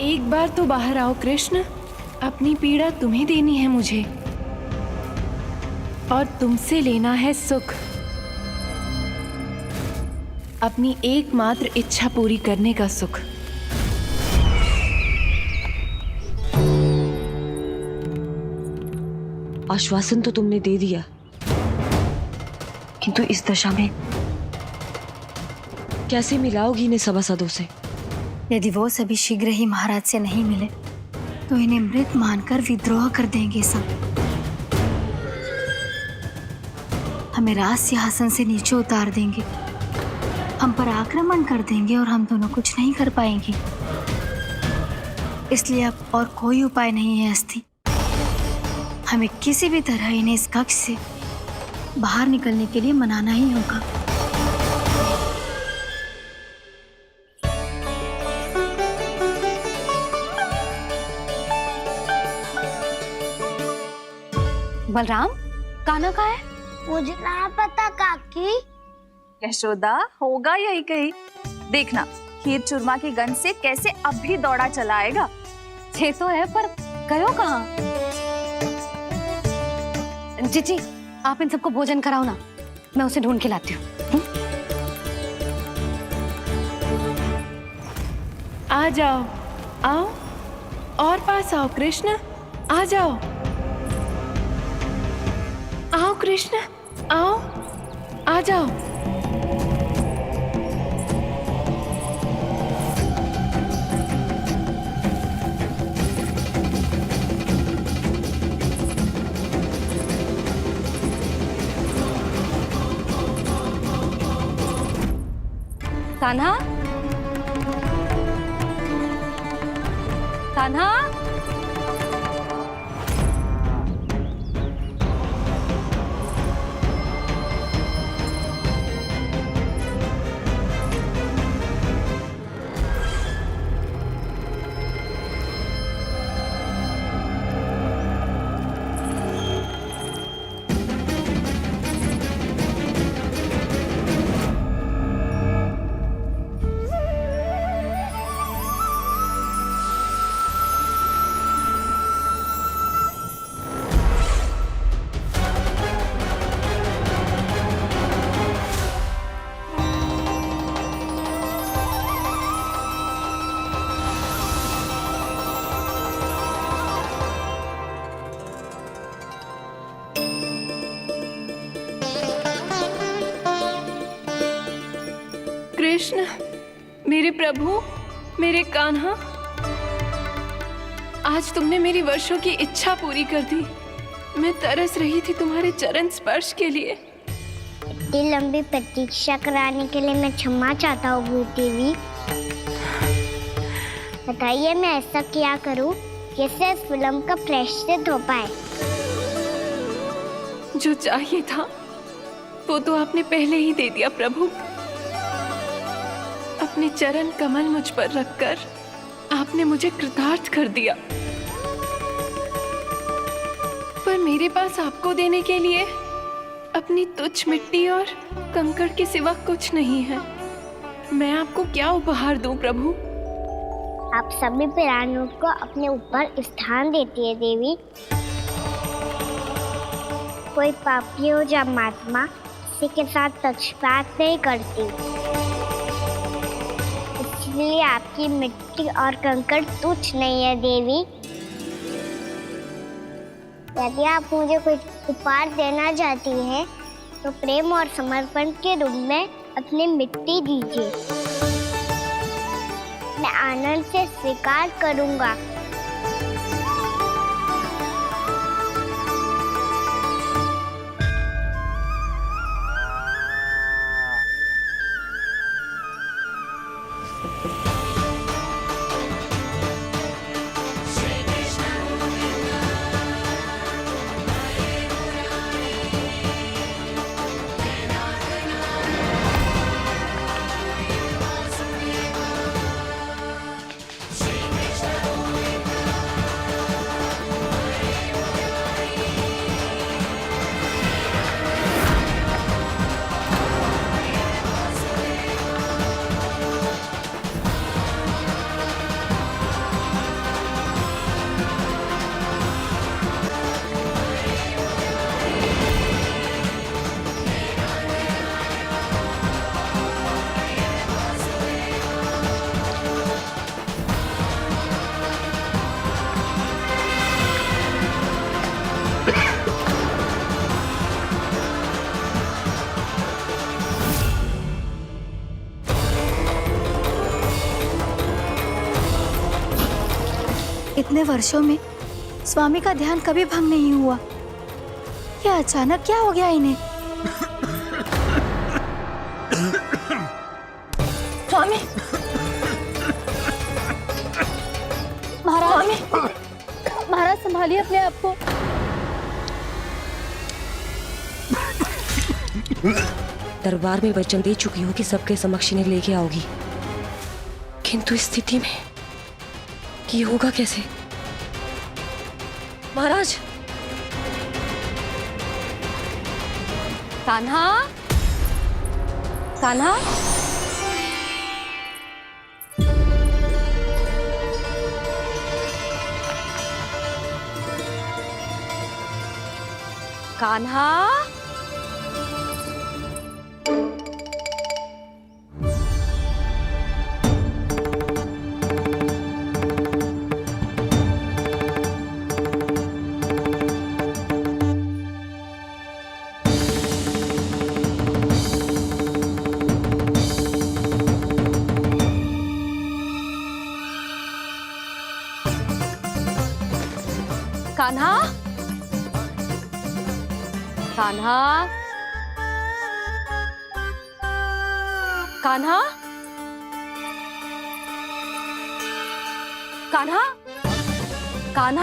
एक बार तो बाहर आओ कृष्ण, अपनी पीड़ा तुम्हें देनी है मुझे और तुमसे लेना है सुख। अपनी एकमात्र इच्छा पूरी करने का सुख। आश्वासन तो तुमने दे दिया, किंतु इस दशा में कैसे मिलाओगी इन्हें सभासदों से? यदि वो सभी शीघ्र ही महाराज से नहीं मिले तो इन्हें मृत मानकर विद्रोह कर देंगे सब। हमें राज सिंहासन से नीचे उतार देंगे, हम पर आक्रमण कर देंगे और हम दोनों कुछ नहीं कर पाएंगे। इसलिए अब और कोई उपाय नहीं है अस्थि। हमें किसी भी तरह इन्हें इस कक्ष से बाहर निकलने के लिए मनाना ही होगा। बलराम, कान्हा कहाँ है? मुझे ना पता काकी। यशोदा, होगा यही कहीं। देखना खीर चूरमा की गंध से कैसे अब भी दौड़ा चला आएगा। छे तो है, पर गयो कहाँ? जीजी, आप इन सबको भोजन कराओ ना, मैं उसे ढूंढ के लाती हूँ। आ जाओ, आओ और पास आओ कृष्ण, आ जाओ। आओ कृष्ण, आओ, आ जाओ। कान्हा, कान्हा, कृष्ण, मेरे प्रभु, मेरे कान्हा, आज तुमने मेरी वर्षों की इच्छा पूरी कर दी। मैं तरस रही थी तुम्हारे चरण स्पर्श के लिए। इतनी लंबी प्रतीक्षा कराने के लिए मैं क्षमा चाहता हूँ देवी। बताइए मैं ऐसा क्या करूँ जिससे इस फिल्म का प्रायश्चित हो पाए? जो चाहिए था वो तो आपने पहले ही दे दिया प्रभु। अपने चरण कमल मुझ पर रखकर आपने मुझे कृतार्थ कर दिया, पर मेरे पास आपको देने के लिए अपनी तुच्छ मिट्टी और कंकड़ के सिवा कुछ नहीं है। मैं आपको क्या उपहार दूं प्रभु? आप सभी प्राणियों को अपने ऊपर स्थान देती है देवी। कोई पापी हो या महात्मा, किसी के साथ पक्षपात नहीं करती। इसलिए आपकी मिट्टी और कंकड़ तुच्छ नहीं है देवी। यदि आप मुझे कुछ उपहार देना चाहती हैं, तो प्रेम और समर्पण के रूप में अपनी मिट्टी दीजिए। मैं आनंद से स्वीकार करूंगा। इतने वर्षों में स्वामी का ध्यान कभी भंग नहीं हुआ। ये अचानक क्या हो गया इन्हें? स्वामी, महाराज, महाराज संभालिए अपने आप को। दरबार में वचन दे चुकी हूँ कि सबके समक्ष इन्हें लेके आओगी, किंतु इस स्थिति में ये होगा कैसे? महाराज, कान्हा, कान्हा, कान्हा, कान्हा, कान्हा, कान्हा, कान्हा, कान्हा,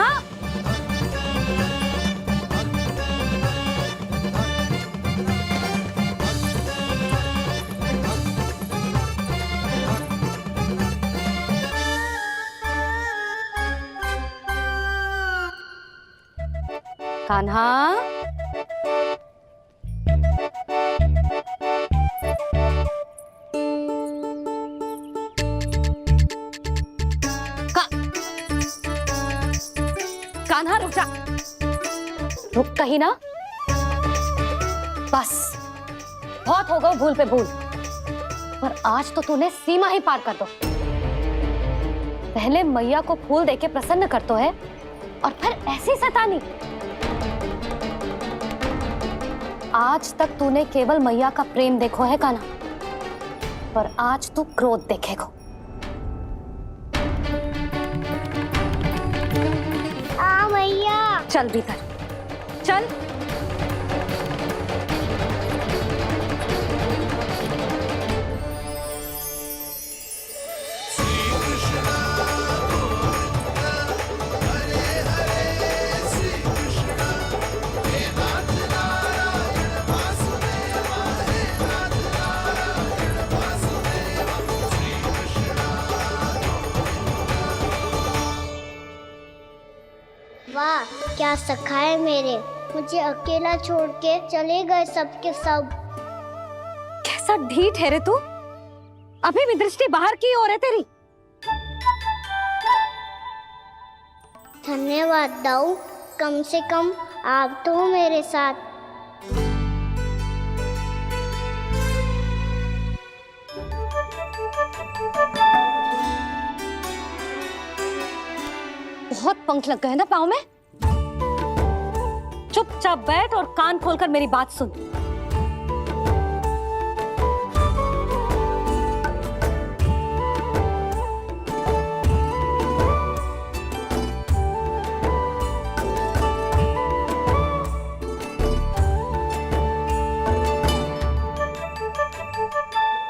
कान्हा, कान्हा रुक जा, रुक कहीं ना। बस बहुत हो गया भूल पे भूल, पर आज तो तूने सीमा ही पार कर दो। पहले मैया को फूल देके प्रसन्न कर तो है, और फिर ऐसी सतानी। आज तक तूने केवल मैया का प्रेम देखो है कान्हा, पर आज तू क्रोध देखेगा। मैया चल भीतर चल। वाह, क्या सखा है मेरे। मुझे अकेला छोड़ के चले गए सबके सब। कैसा ढीठ है रे तू। अभी भी दृष्टि बाहर की ओर है तेरी। धन्यवाद दाऊ, कम से कम आप तो हो मेरे साथ। बहुत पंख लग गए ना पाँव में। चुपचाप बैठ और कान खोलकर मेरी बात सुन।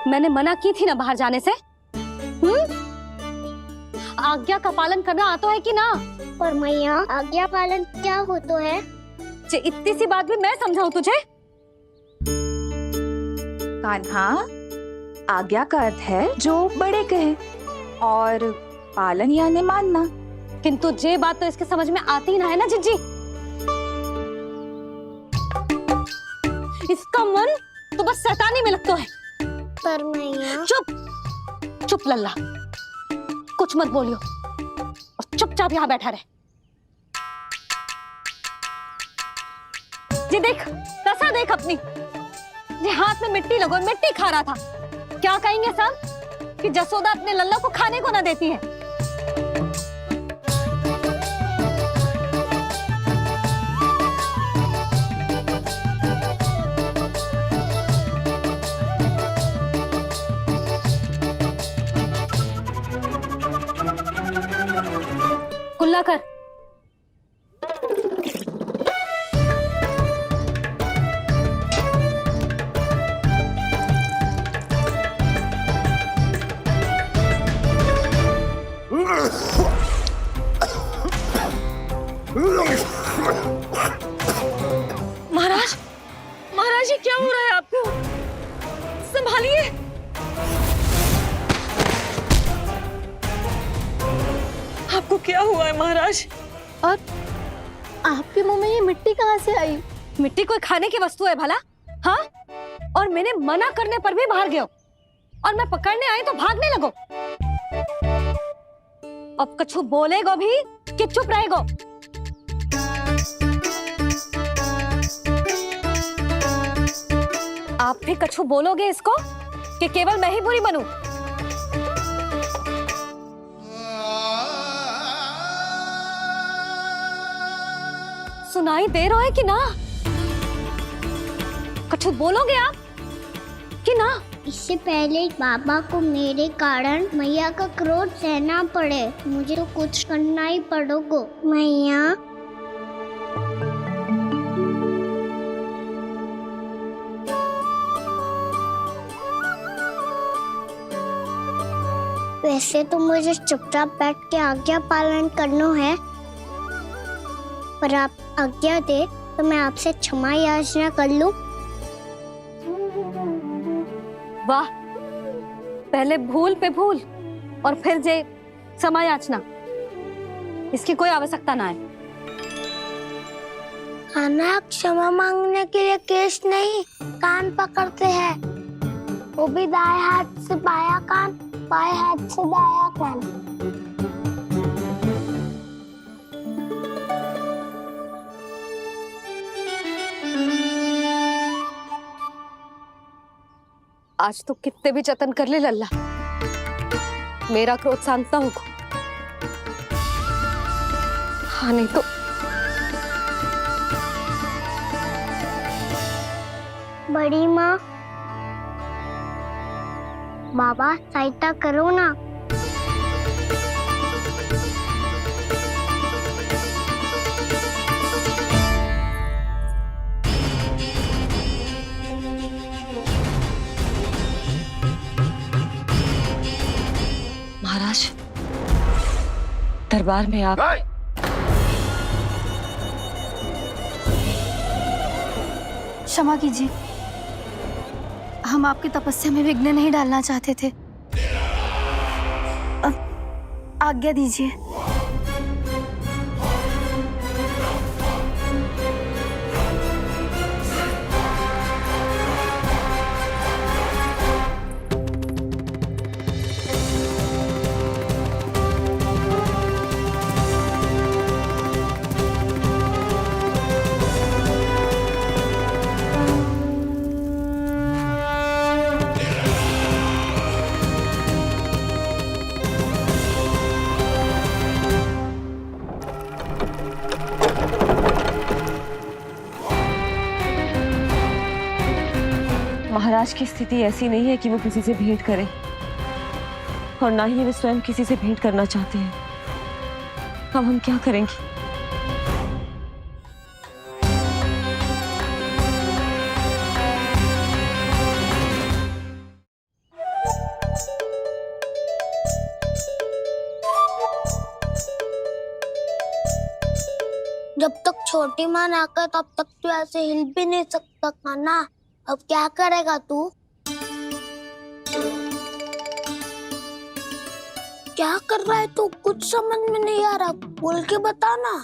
मैंने मना की थी ना बाहर जाने से। आज्ञा का पालन करना आता है कि ना? पर मैया, आज्ञा पालन क्या होता है? इतनी सी बात भी मैं समझाऊं तुझे? कान्हा, आज्ञा का अर्थ है जो बड़े कहे, और पालन यानी मानना। किंतु ये बात तो इसके समझ में आती ना है ना जिज्जी। इसका मन तो बस शैतानी में लगता है। पर मैया। चुप चुप लल्ला, कुछ मत बोलियो और चुपचाप यहाँ बैठा रहे। ये देख, दशा देख अपनी। ये हाथ में मिट्टी लगो, मिट्टी खा रहा था। क्या कहेंगे सब कि जसोदा अपने लल्ला को खाने को ना देती है। कुल्ला कर। महाराज, महाराज ये क्या हो रहा है आपको? संभालिए। आपको क्या हुआ है महाराज? और आपके मुंह में ये मिट्टी कहाँ से आई? मिट्टी कोई खाने की वस्तु है भला? हाँ, और मैंने मना करने पर भी बाहर गए और मैं पकड़ने आई तो भागने लगो। अब कछु बोलेगो भी कि चुप रहेगो? आप भी कछु बोलोगे इसको कि केवल मैं ही बुरी बनूं? सुनाई दे रहा है कि ना? कछु बोलोगे आप कि ना? इससे पहले बाबा को मेरे कारण मैया का क्रोध सहना पड़े, मुझे तो कुछ करना ही पड़ेगा। मैया, वैसे तो मुझे चुपचाप बैठ के आज्ञा पालन करना है, पर आप आज्ञा दे तो मैं आपसे क्षमा याचना कर लूं। वाह, पहले भूल पे भूल और फिर जे क्षमा याचना, इसकी कोई आवश्यकता ना है। खाना क्षमा मांगने के लिए केस नहीं, कान पकड़ते हैं, वो भी दाएं हाथ से बायां कान, बाएं हाथ से दायां कान। आज तो कितने भी जतन कर ले लल्ला, मेरा क्रोध शांत ना होगा। हाँ नहीं तो बड़ी माँ, बाबा सहायता करो ना। महाराज, दरबार में आप क्षमा कीजिए, हम आपकी तपस्या में विघ्न नहीं डालना चाहते थे। अब आज्ञा दीजिए। महाराज की स्थिति ऐसी नहीं है कि वो किसी से भेंट करें, और ना ही वे स्वयं किसी से भेंट करना चाहते हैं। अब हम क्या करेंगे? जब तक छोटी माँ ना कर तब तक तू ऐसे हिल भी नहीं सकता था ना। अब क्या करेगा तू? क्या कर रहा है तू? कुछ समझ में नहीं आ रहा, बोल के बता ना।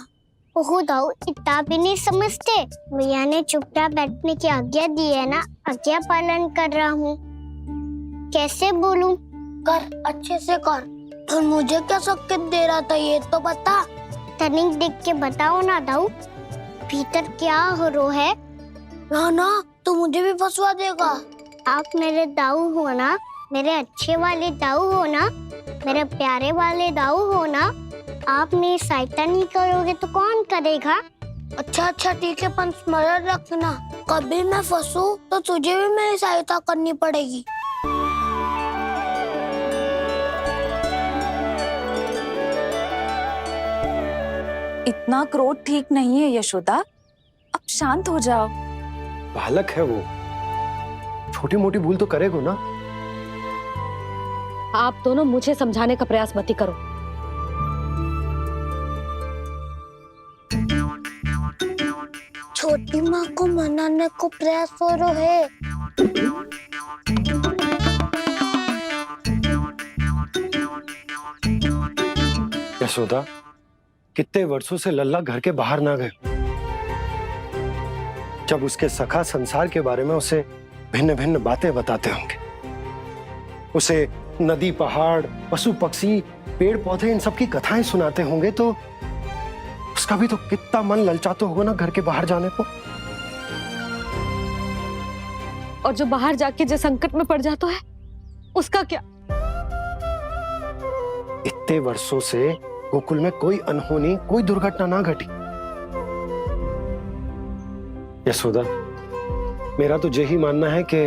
ओहो दाऊ, इतना भी नहीं समझते। भैया ने चुपचाप बैठने की आज्ञा दी है ना, आज्ञा पालन कर रहा हूँ। कैसे बोलूं? कर, अच्छे से कर। और मुझे क्या संकेत दे रहा था ये तो बता। तनिक देख के बताओ ना दाऊ, भीतर क्या हो रहा है? ना ना, तू मुझे भी फंसवा देगा। आप मेरे दाऊ हो ना, मेरे अच्छे वाले दाऊ हो ना, मेरे प्यारे वाले दाऊ हो ना। आप मेरी सहायता नहीं करोगे तो कौन करेगा? अच्छा अच्छा ठीक है, पर स्मरण रखना, कभी मैं फंसू तो तुझे भी मेरी सहायता करनी पड़ेगी। इतना क्रोध ठीक नहीं है यशोदा, अब शांत हो जाओ। बालक है वो, छोटी मोटी भूल तो करेगा ना। आप दोनों मुझे समझाने का प्रयास मत ही करो। छोटी माँ को मनाने को प्रयास करो है। यशोदा, कितने वर्षों से लल्ला घर के बाहर ना गए। जब उसके सखा संसार के बारे में उसे भिन्न भिन्न बातें बताते होंगे, उसे नदी पहाड़ पशु पक्षी पेड़ पौधे इन सब की कथाएं सुनाते होंगे, तो उसका भी तो कितना मन ललचाता होगा ना घर के बाहर जाने को। और जो बाहर जाके जो संकट में पड़ जाता है उसका क्या? इतने वर्षों से गोकुल में कोई अनहोनी कोई दुर्घटना ना घटी। यशोदा, मेरा तो यही मानना है कि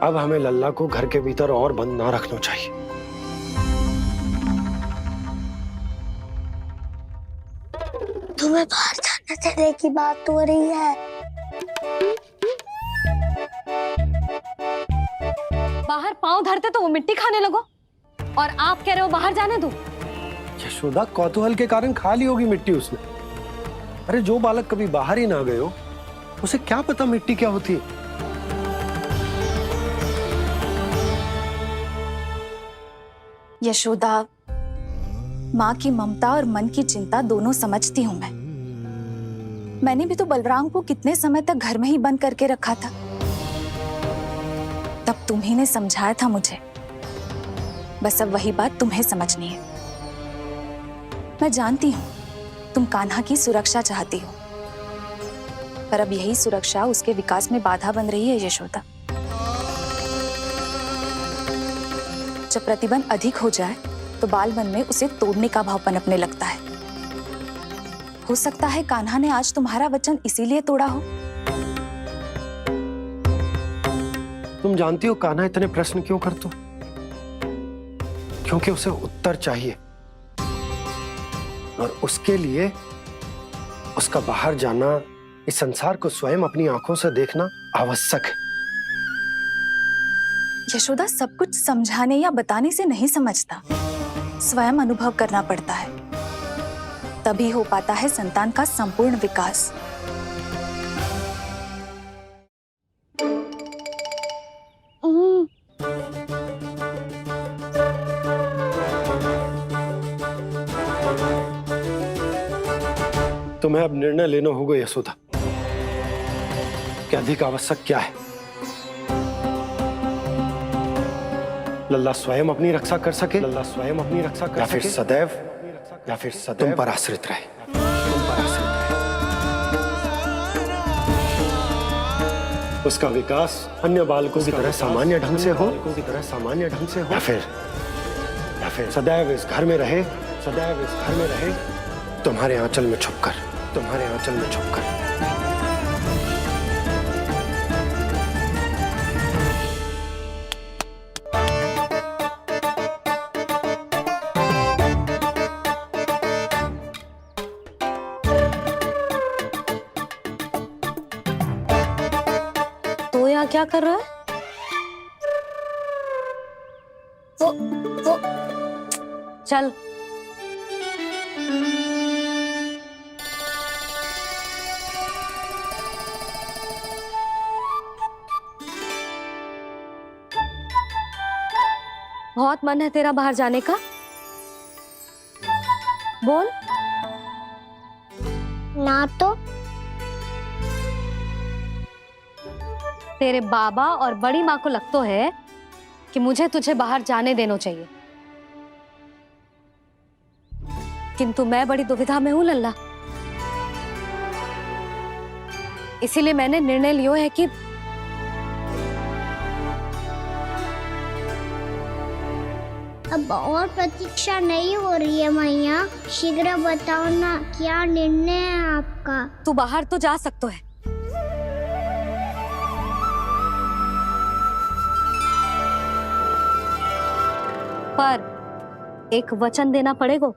अब हमें लल्ला को घर के भीतर और बंद ना रखना चाहिए। तुम्हें बाहर जाने देने की बात हो रही है। बाहर पांव धरते तो वो मिट्टी खाने लगो, और आप कह रहे हो बाहर जाने दो। यशोदा, कौतूहल के कारण खा ली होगी मिट्टी उसने। अरे जो बालक कभी बाहर ही ना गए हो, उसे क्या पता मिट्टी क्या होती है। यशोदा, माँ की ममता और मन की चिंता दोनों समझती हूँ मैं। मैंने भी तो बलराम को कितने समय तक घर में ही बंद करके रखा था। तब तुम्ही ने समझाया था मुझे। बस अब वही बात तुम्हें समझनी है। मैं जानती हूँ तुम कान्हा की सुरक्षा चाहती हो, पर अब यही सुरक्षा उसके विकास में बाधा बन रही है यशोदा। जब प्रतिबंध अधिक हो जाए तो बाल मन में उसे तोड़ने का भाव पनपने लगता है। हो सकता है कान्हा ने आज तुम्हारा वचन इसीलिए तोड़ा हो। तुम जानती हो कान्हा इतने प्रश्न क्यों करता? क्योंकि उसे उत्तर चाहिए, और उसके लिए उसका बाहर जाना, इस संसार को स्वयं अपनी आंखों से देखना आवश्यक है। यशोदा, सब कुछ समझाने या बताने से नहीं समझता, स्वयं अनुभव करना पड़ता है। तभी हो पाता है संतान का संपूर्ण विकास। तुम्हें अब निर्णय लेना होगा यशोदा कि अधिक आवश्यक क्या है। लल्ला स्वयं अपनी रक्षा कर सके, लल्ला स्वयं अपनी रक्षा कर सके, या फिर सदैव तुम पर आश्रित रहे, तुम पर आश्रित रहे। उसका विकास अन्य बालकों की तरह सामान्य ढंग से हो, या फिर सदैव इस घर में रहे, सदैव इस घर में रहे, तुम्हारे आंचल में छुपकर, तुम्हारे आंचल में छुपकर। तो यहाँ क्या कर रहा है? वो चल। बहुत मन है तेरा बाहर जाने का? बोल। ना तो तेरे बाबा और बड़ी माँ को लगता है कि मुझे तुझे बाहर जाने देना चाहिए, किंतु मैं बड़ी दुविधा में हूं लल्ला। इसीलिए मैंने निर्णय लिया है कि अब और प्रतीक्षा नहीं हो रही है मैया। शीघ्र बताओ ना, क्या निर्णय है आपका? तू बाहर तो जा सकता है, पर एक वचन देना पड़ेगा।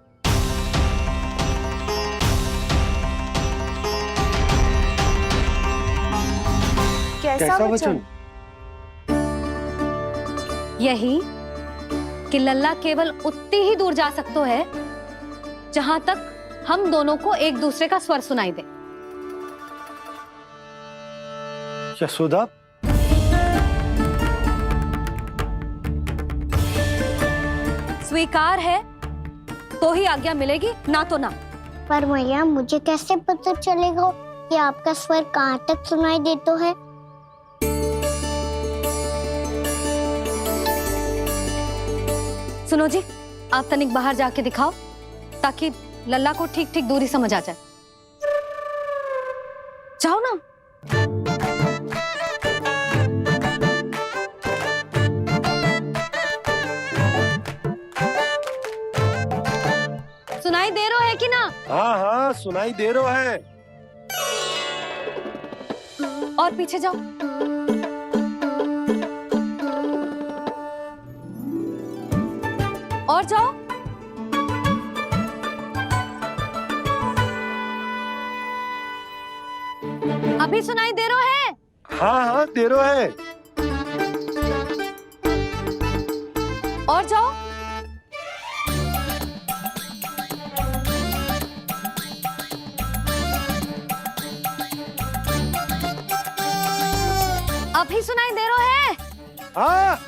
कैसा वचन? यही कि लल्ला केवल उतनी ही दूर जा सकते है जहां तक हम दोनों को एक दूसरे का स्वर सुनाई दे। यशोदा, स्वीकार है तो ही आज्ञा मिलेगी, ना तो ना। पर मैया मुझे कैसे पता चलेगा कि आपका स्वर कहाँ तक सुनाई देता है? सुनो जी, आप तनिक बाहर जाके दिखाओ ताकि लल्ला को ठीक ठीक दूरी समझ आ जाए। जाओ ना। सुनाई दे रहा है कि ना? हाँ हाँ सुनाई दे रहा है। और पीछे जाओ। और जाओ। अभी सुनाई दे रहा है? हाँ हाँ दे रहा है। और जाओ। अभी सुनाई दे रहा है? हाँ।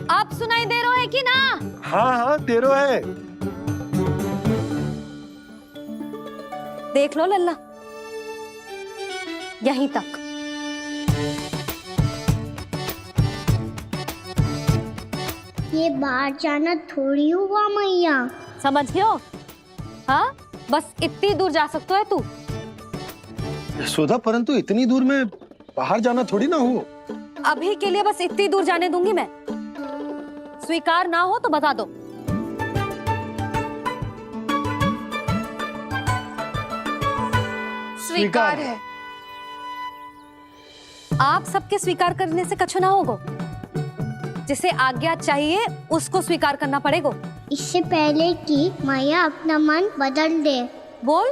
आप सुनाई दे रहा है कि ना? हाँ हाँ दे रहा है। देख लो लल्ला, यहीं तक। ये बाहर जाना थोड़ी हुआ मैया। समझ गयो? हाँ, बस इतनी दूर जा सकते है तू। यशोदा, परंतु इतनी दूर में बाहर जाना थोड़ी ना हो। अभी के लिए बस इतनी दूर जाने दूंगी मैं। स्वीकार ना हो तो बता दो। स्वीकार है। आप सबके स्वीकार करने से कछु ना होगो। जिसे आज्ञा चाहिए उसको स्वीकार करना पड़ेगा। इससे पहले कि मैया अपना मन बदल दे। बोल।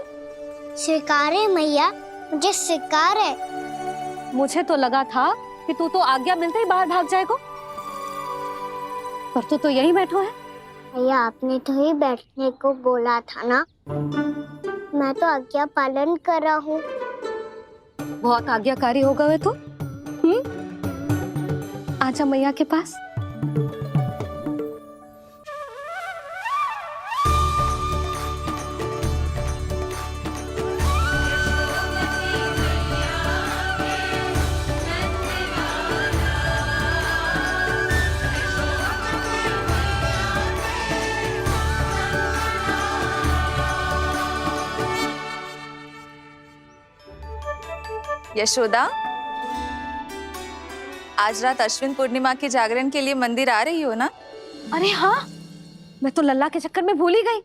स्वीकार है मैया, मुझे स्वीकार है। मुझे तो लगा था कि तू तो आज्ञा मिलते ही बाहर भाग जाएगा, पर तू तो यहीं बैठो है। मैया आपने तो ही बैठने को बोला था ना, मैं तो आज्ञा पालन कर रहा हूँ। बहुत आज्ञाकारी होगा वे तो। आजा मैया के पास। यशोदा, आज रात अश्विन पूर्णिमा के जागरण के लिए मंदिर आ रही हो ना? अरे हाँ, मैं तो लल्ला के चक्कर में भूल ही गई।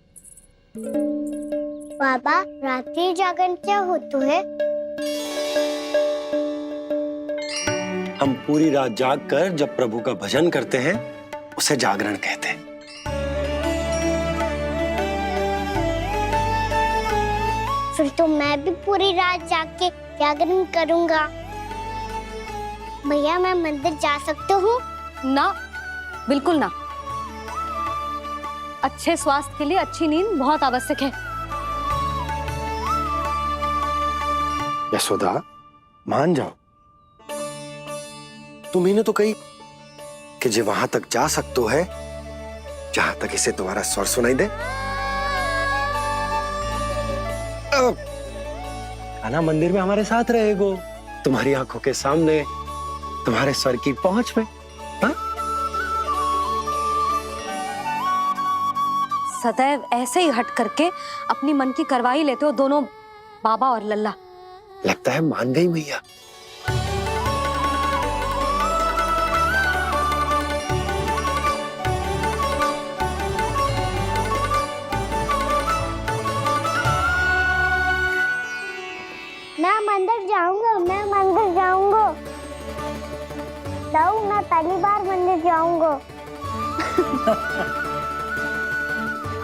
बाबा, रात्रि जागरण क्या होता है? हम पूरी रात जाग कर जब प्रभु का भजन करते हैं उसे जागरण कहते हैं। फिर तो मैं भी पूरी रात जाग के जागरण करूंगा। भैया, मैं मंदिर जा सकती हूँ? ना, बिल्कुल ना। अच्छे स्वास्थ्य के लिए अच्छी नींद बहुत आवश्यक है। यशोदा, मान जाओ। तुम्ही ने तो कही कि जे वहां तक जा सकते है जहां तक इसे तुम्हारा स्वर सुनाई दे। आना मंदिर में हमारे साथ रहेगो, तुम्हारी आंखों के सामने, तुम्हारे स्वर की पहुंच में। हाँ? सदैव ऐसे ही हट करके अपनी मन की करवाई लेते हो दोनों बाबा और लल्ला। लगता है मान गई मैया। मैं मंदिर जाऊंगा, मैं मंदिर जाऊंगा। जाऊँ ना पहली बार मंदिर जाऊंगा।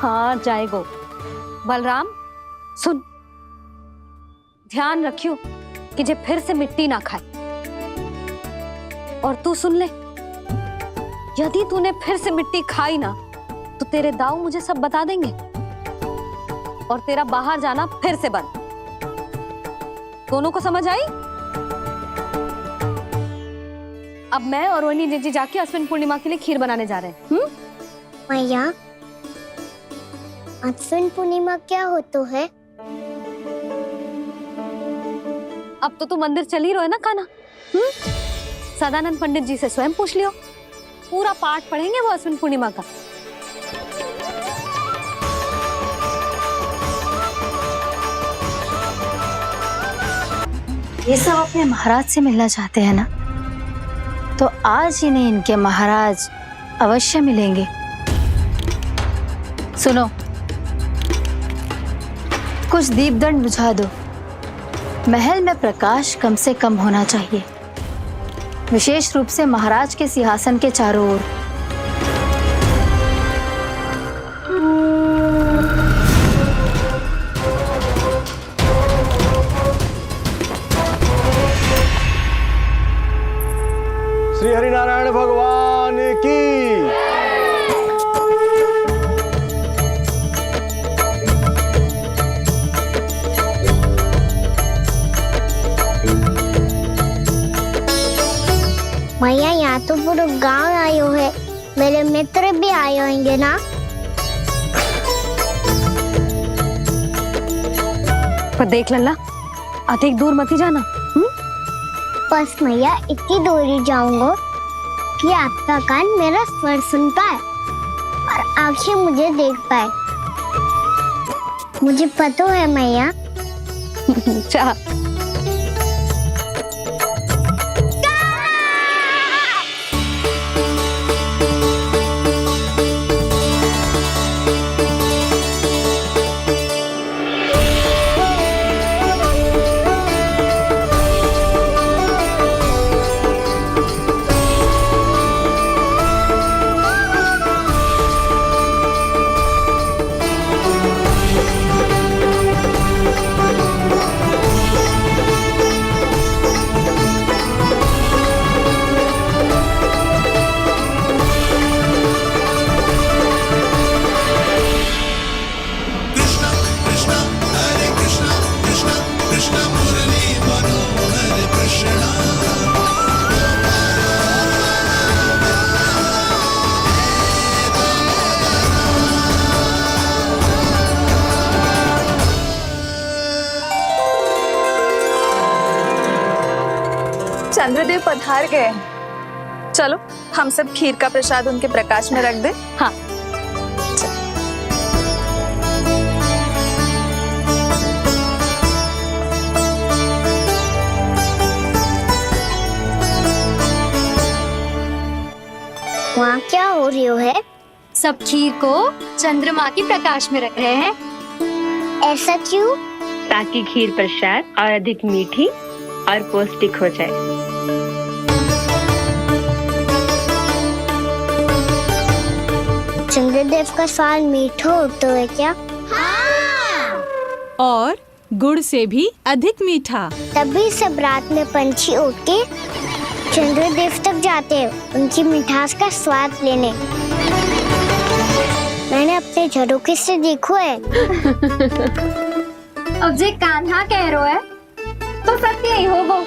हाँ जाएगो। बलराम सुन, ध्यान रखियो कि जे फिर से मिट्टी ना खाए। और तू सुन ले, यदि तूने फिर से मिट्टी खाई ना तो तेरे दाऊ मुझे सब बता देंगे और तेरा बाहर जाना फिर से बंद। दोनों को समझ आई? अब मैं और रोहिणी जीजी जाके अश्विन पूर्णिमा के लिए खीर बनाने जा रहे हैं। मैया, अश्विन पूर्णिमा क्या होता है? अब तो तू मंदिर चल ही रहो है ना कान्हा? सदानंद पंडित जी से स्वयं पूछ लियो, पूरा पाठ पढ़ेंगे वो अश्विन पूर्णिमा का। ये सब अपने महाराज से मिलना चाहते हैं ना, तो आज इन्हें इनके महाराज अवश्य मिलेंगे। सुनो, कुछ दीपदंड बुझा दो। महल में प्रकाश कम से कम होना चाहिए, विशेष रूप से महाराज के सिंहासन के चारों ओर। श्री हरिनारायण भगवान की। मैया, यहाँ तो पूरा गांव आयो है, मेरे मित्र भी आए होंगे ना? पर देख लल्ला, अधिक दूर मत ही जाना। बस मैया इतनी दूरी जाऊंगा कि आपका कान मेरा स्वर सुन पाए और आंखें मुझे देख पाए। मुझे पता है मैया। चाह चंद्रदेव पधार गए। चलो हम सब खीर का प्रसाद उनके प्रकाश में रख दे। हाँ। वहाँ क्या हो रही है? सब खीर को चंद्रमा की प्रकाश में रख रहे हैं। ऐसा क्यों? ताकि खीर प्रसाद और अधिक मीठी और पौष्टिक हो जाए। चंद्रदेव का स्वाद मीठा होता है क्या? और गुड़ से भी अधिक मीठा। तभी सब रात में पंछी उड़ के चंद्रदेव तक जाते हैं उनकी मिठास का स्वाद लेने। मैंने अपने झरोखे से देखो है। अब जे कान्हा कह रहा है तो सत्य ही होगा।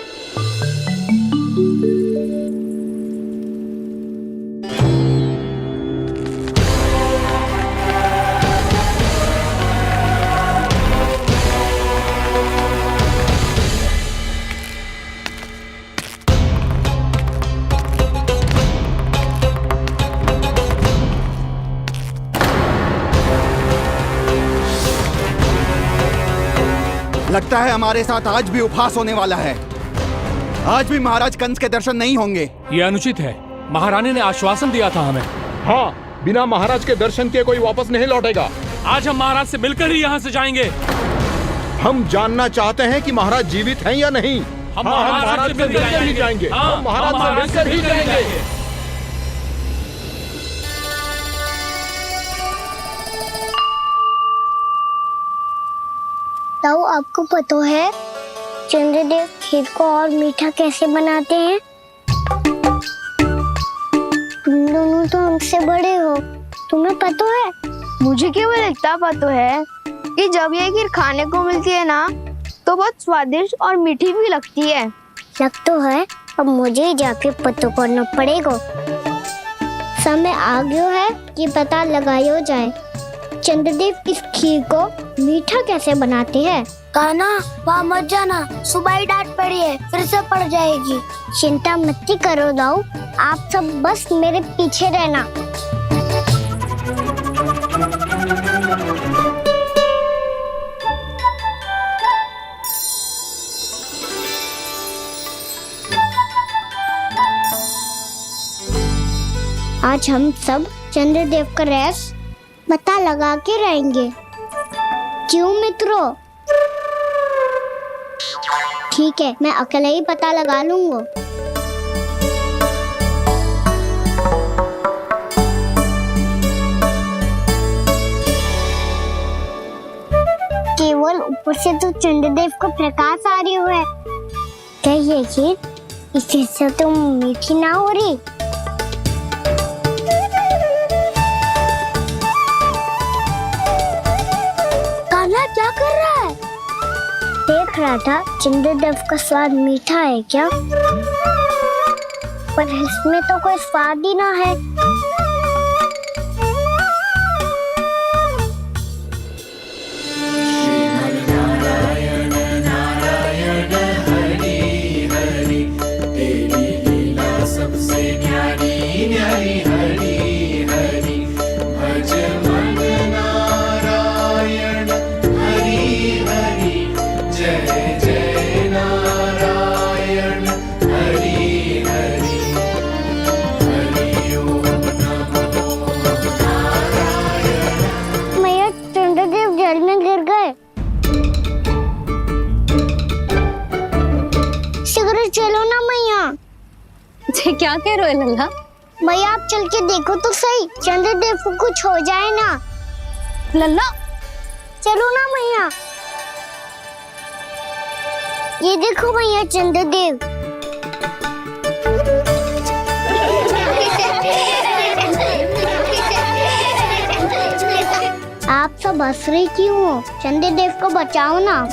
लगता है हमारे साथ आज भी उपहास होने वाला है। आज भी महाराज कंस के दर्शन नहीं होंगे। ये अनुचित है। महारानी ने आश्वासन दिया था हमें। हाँ, बिना महाराज के दर्शन के कोई वापस नहीं लौटेगा। आज हम महाराज से मिलकर ही यहाँ से जाएंगे। हम जानना चाहते हैं कि महाराज जीवित हैं या नहीं। हम महाराज से मिलकर ही जाएंगे। हम महाराज से मिलकर ही जाएंगे। ताऊ आपको पता है चंद्रदेव खीर को और मीठा कैसे बनाते हैं? तुम दोनों तो हमसे बड़े हो, तुम्हें पता है? मुझे केवल इतना पता है कि जब ये खीर खाने को मिलती है ना तो बहुत स्वादिष्ट और मीठी भी लगती है। लग तो है, अब मुझे ही जाके पता करना पड़ेगा। समय आ गया है कि पता लगाया जाए चंद्रदेव इस खीर को मीठा कैसे बनाते हैं। कान्हा वहाँ मत जाना, सुबह ही डांट पड़ी है, फिर से पड़ जाएगी। चिंता मत करो दाऊ, आप सब बस मेरे पीछे रहना। आज हम सब चंद्रदेव का रहस्य पता लगा के रहेंगे। क्यों मित्रों? ठीक है, मैं अकेले ही पता लगा लूंगा। केवल ऊपर से तो चंद्रदेव का प्रकाश आ रही है। क्या ये खीर इससे तो मीठी ना हो रही? कान्हा क्या कर रहा है? देख रहा था चंद्रदेव का स्वाद मीठा है क्या, पर इसमें तो कोई स्वाद ही ना है। क्या कह रहे हो लल्ला? भैया आप चल के देखो तो सही, चंद्रदेव को कुछ हो जाए ना। लल्ला चलो ना भैया। ये देखो भैया चंद्रदेव। आप सब हंस रहे क्यों हो? चंद्रदेव को बचाओ ना।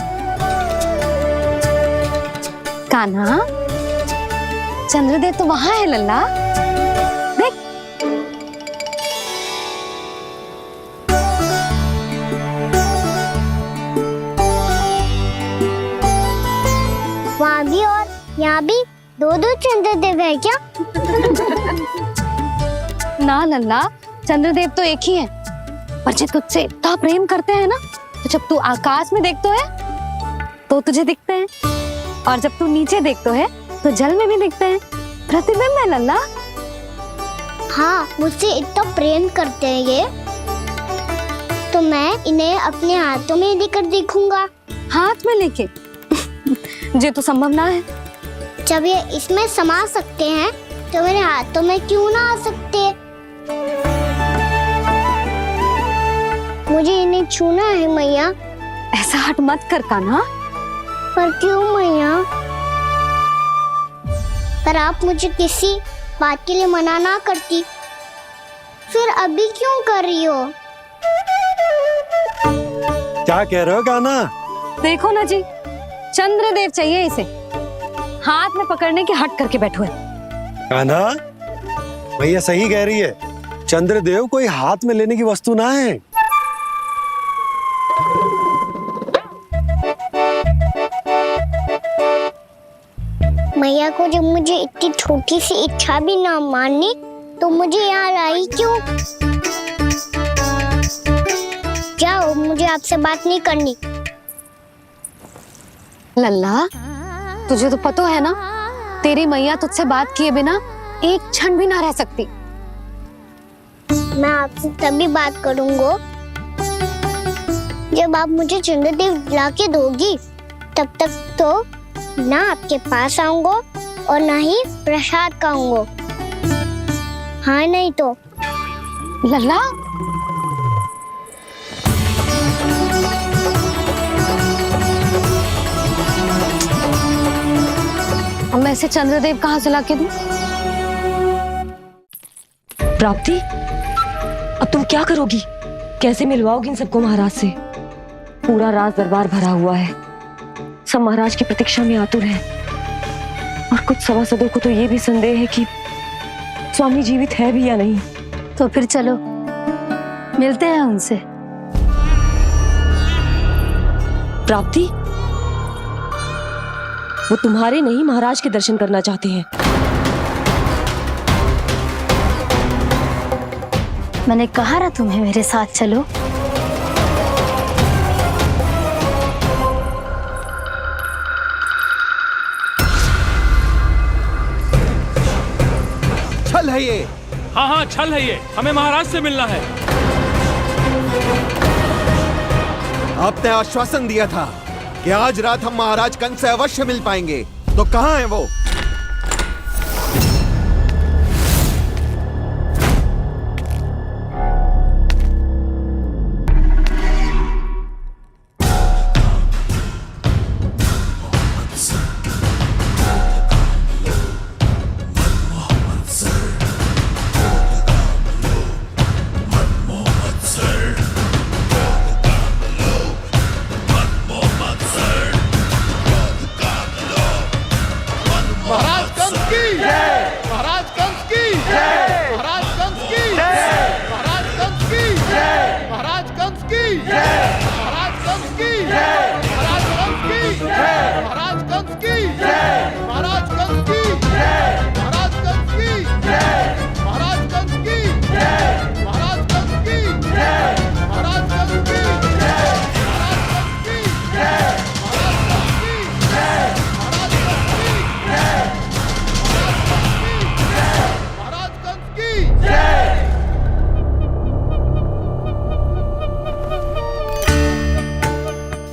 कान्हा, चंद्रदेव तो वहां है लल्ला, देख। वहाँ भी और यहाँ भी दो चंद्रदेव है क्या? ना लल्ला, चंद्रदेव तो एक ही है, पर जब तुझसे इतना प्रेम करते हैं ना, तो जब तू आकाश में देखतो है तो तुझे दिखते हैं, और जब तू नीचे देखतो है तो जल में भी दिखते हैं। प्रतिबिंब है लल्ला। हाँ, मुझसे इतना प्रेम करते हैं ये, तो मैं इन्हें अपने हाथों में लेकर देखूंगा। हाथ में लेके? ये तो संभव ना है। जब ये इसमें समा सकते हैं तो मेरे हाथों में क्यों ना आ सकते? मुझे इन्हें छूना है मैया। ऐसा हट मत कर कान्हा। पर क्यों मैया? पर आप मुझे किसी बात के लिए मना ना करती, फिर अभी क्यों कर रही हो? क्या कह रहे हो कान्हा? देखो ना जी, चंद्रदेव चाहिए इसे, हाथ में पकड़ने के हट करके बैठो है। कान्हा, भैया सही कह रही है, चंद्रदेव कोई हाथ में लेने की वस्तु ना है। मैया को जब मुझे इतनी छोटी सी इच्छा भी ना माननी, तो मुझे यहाँ लाई क्यों? जाओ, मुझे आपसे बात नहीं करनी। लल्ला, तुझे तो पता है ना, तेरी मैया तुझसे बात किए बिना एक क्षण भी ना रह सकती। मैं आपसे तभी बात करूंगा जब आप मुझे चंद्रदेव ला के दोगी। तब तक तो ना आपके पास आऊंगा और ना ही प्रसाद खाऊंगा। हाँ नहीं तो? ऐसे चंद्रदेव कहाँ से लाके दूं? प्राप्ति, अब तुम क्या करोगी? कैसे मिलवाओगी इन सबको महाराज से? पूरा राज दरबार भरा हुआ है, सब महाराज की प्रतीक्षा में आतुर हैं। और कुछ सभासदों को तो ये भी संदेह है कि स्वामी जीवित है भी या नहीं। तो फिर चलो मिलते हैं उनसे। प्राप्ति, वो तुम्हारे नहीं महाराज के दर्शन करना चाहते हैं। मैंने कहा ना तुम्हें मेरे साथ चलो। छल है ये। हाँ हाँ छल है ये, हमें महाराज से मिलना है। आपने आश्वासन दिया था कि आज रात हम महाराज कंस से अवश्य मिल पाएंगे, तो कहाँ है वो?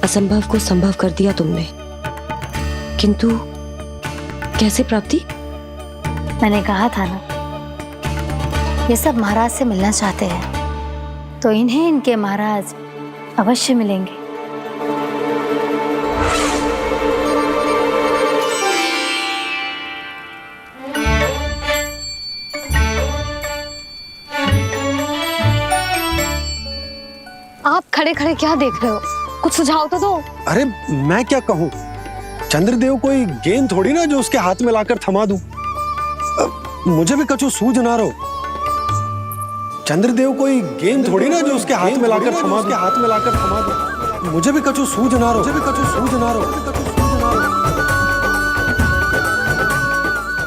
असंभव को संभव कर दिया तुमने, किंतु कैसे प्राप्ति? मैंने कहा था ना, ये सब महाराज से मिलना चाहते हैं, तो इन्हें इनके महाराज अवश्य मिलेंगे। आप खड़े खड़े क्या देख रहे हो? कुछ सुझाव तो दो। अरे मैं क्या कहूँ, चंद्रदेव कोई गेंद थोड़ी ना जो उसके हाथ में लाकर थमा दूं। मुझे भी कछु सूझ ना रहो। चंद्रदेव कोई गेंद थोड़ी ना जो उसके हाथ में लाकर थमा दूं। मुझे भी कछु सूझ ना रहो।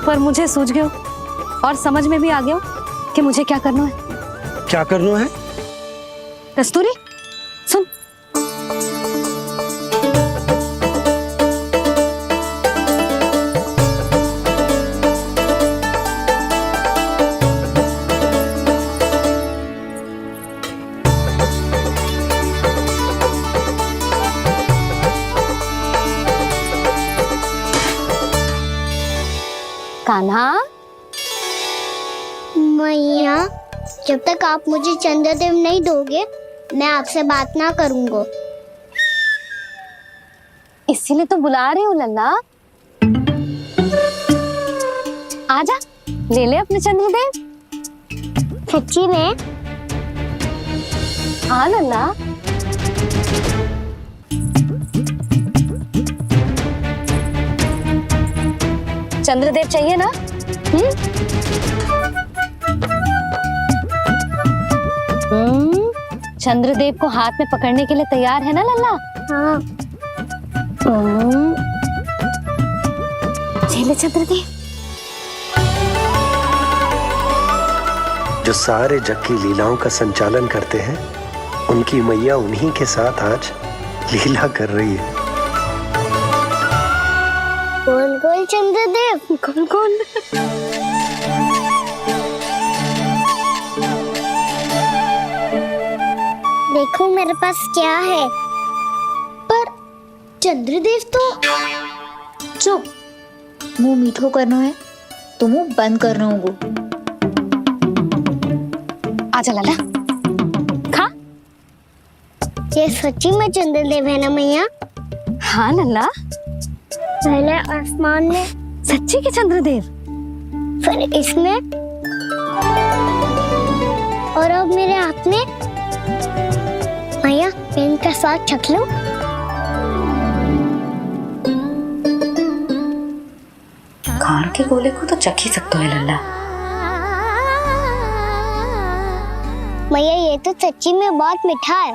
पर मुझे सूझ गयो और समझ में भी आ गया कि मुझे क्या करना है। क्या करना है? कस्तूरी सुन, कान्हा। मैया, जब तक आप मुझे चंद्रदेव नहीं दोगे मैं आपसे बात ना करूंगा। इसीलिए तो बुला रही हूँ लल्ला। आजा, ले ले अपने चंद्रदेव। सच्ची में? हाँ लल्ला। चंद्रदेव चाहिए ना? चंद्रदेव को हाथ में पकड़ने के लिए तैयार है ना लल्ला? हाँ। ले चंद्रदेव। जो सारे जग की लीलाओं का संचालन करते हैं, उनकी मैया उन्हीं के साथ आज लीला कर रही है। कौन कौन चंद्रदेव? कौन कौन? देखो मेरे पास क्या है। पर चंद्रदेव तो चुप, मुंह मीठो करना है तो मुंह बंद करना होगा। आजा लाला, खा। ये सच्ची में चंद्रदेव है ना मैया? हाँ लल्ला। पहले आसमान में सच्ची के चंद्रदेव? फिर इसमें और अब मेरे हाथ में। मैया इनका स्वाद चख लो। खान के गोले को तो चख ही सकते है लल्ला। मैया ये तो सच्ची में बहुत मीठा है।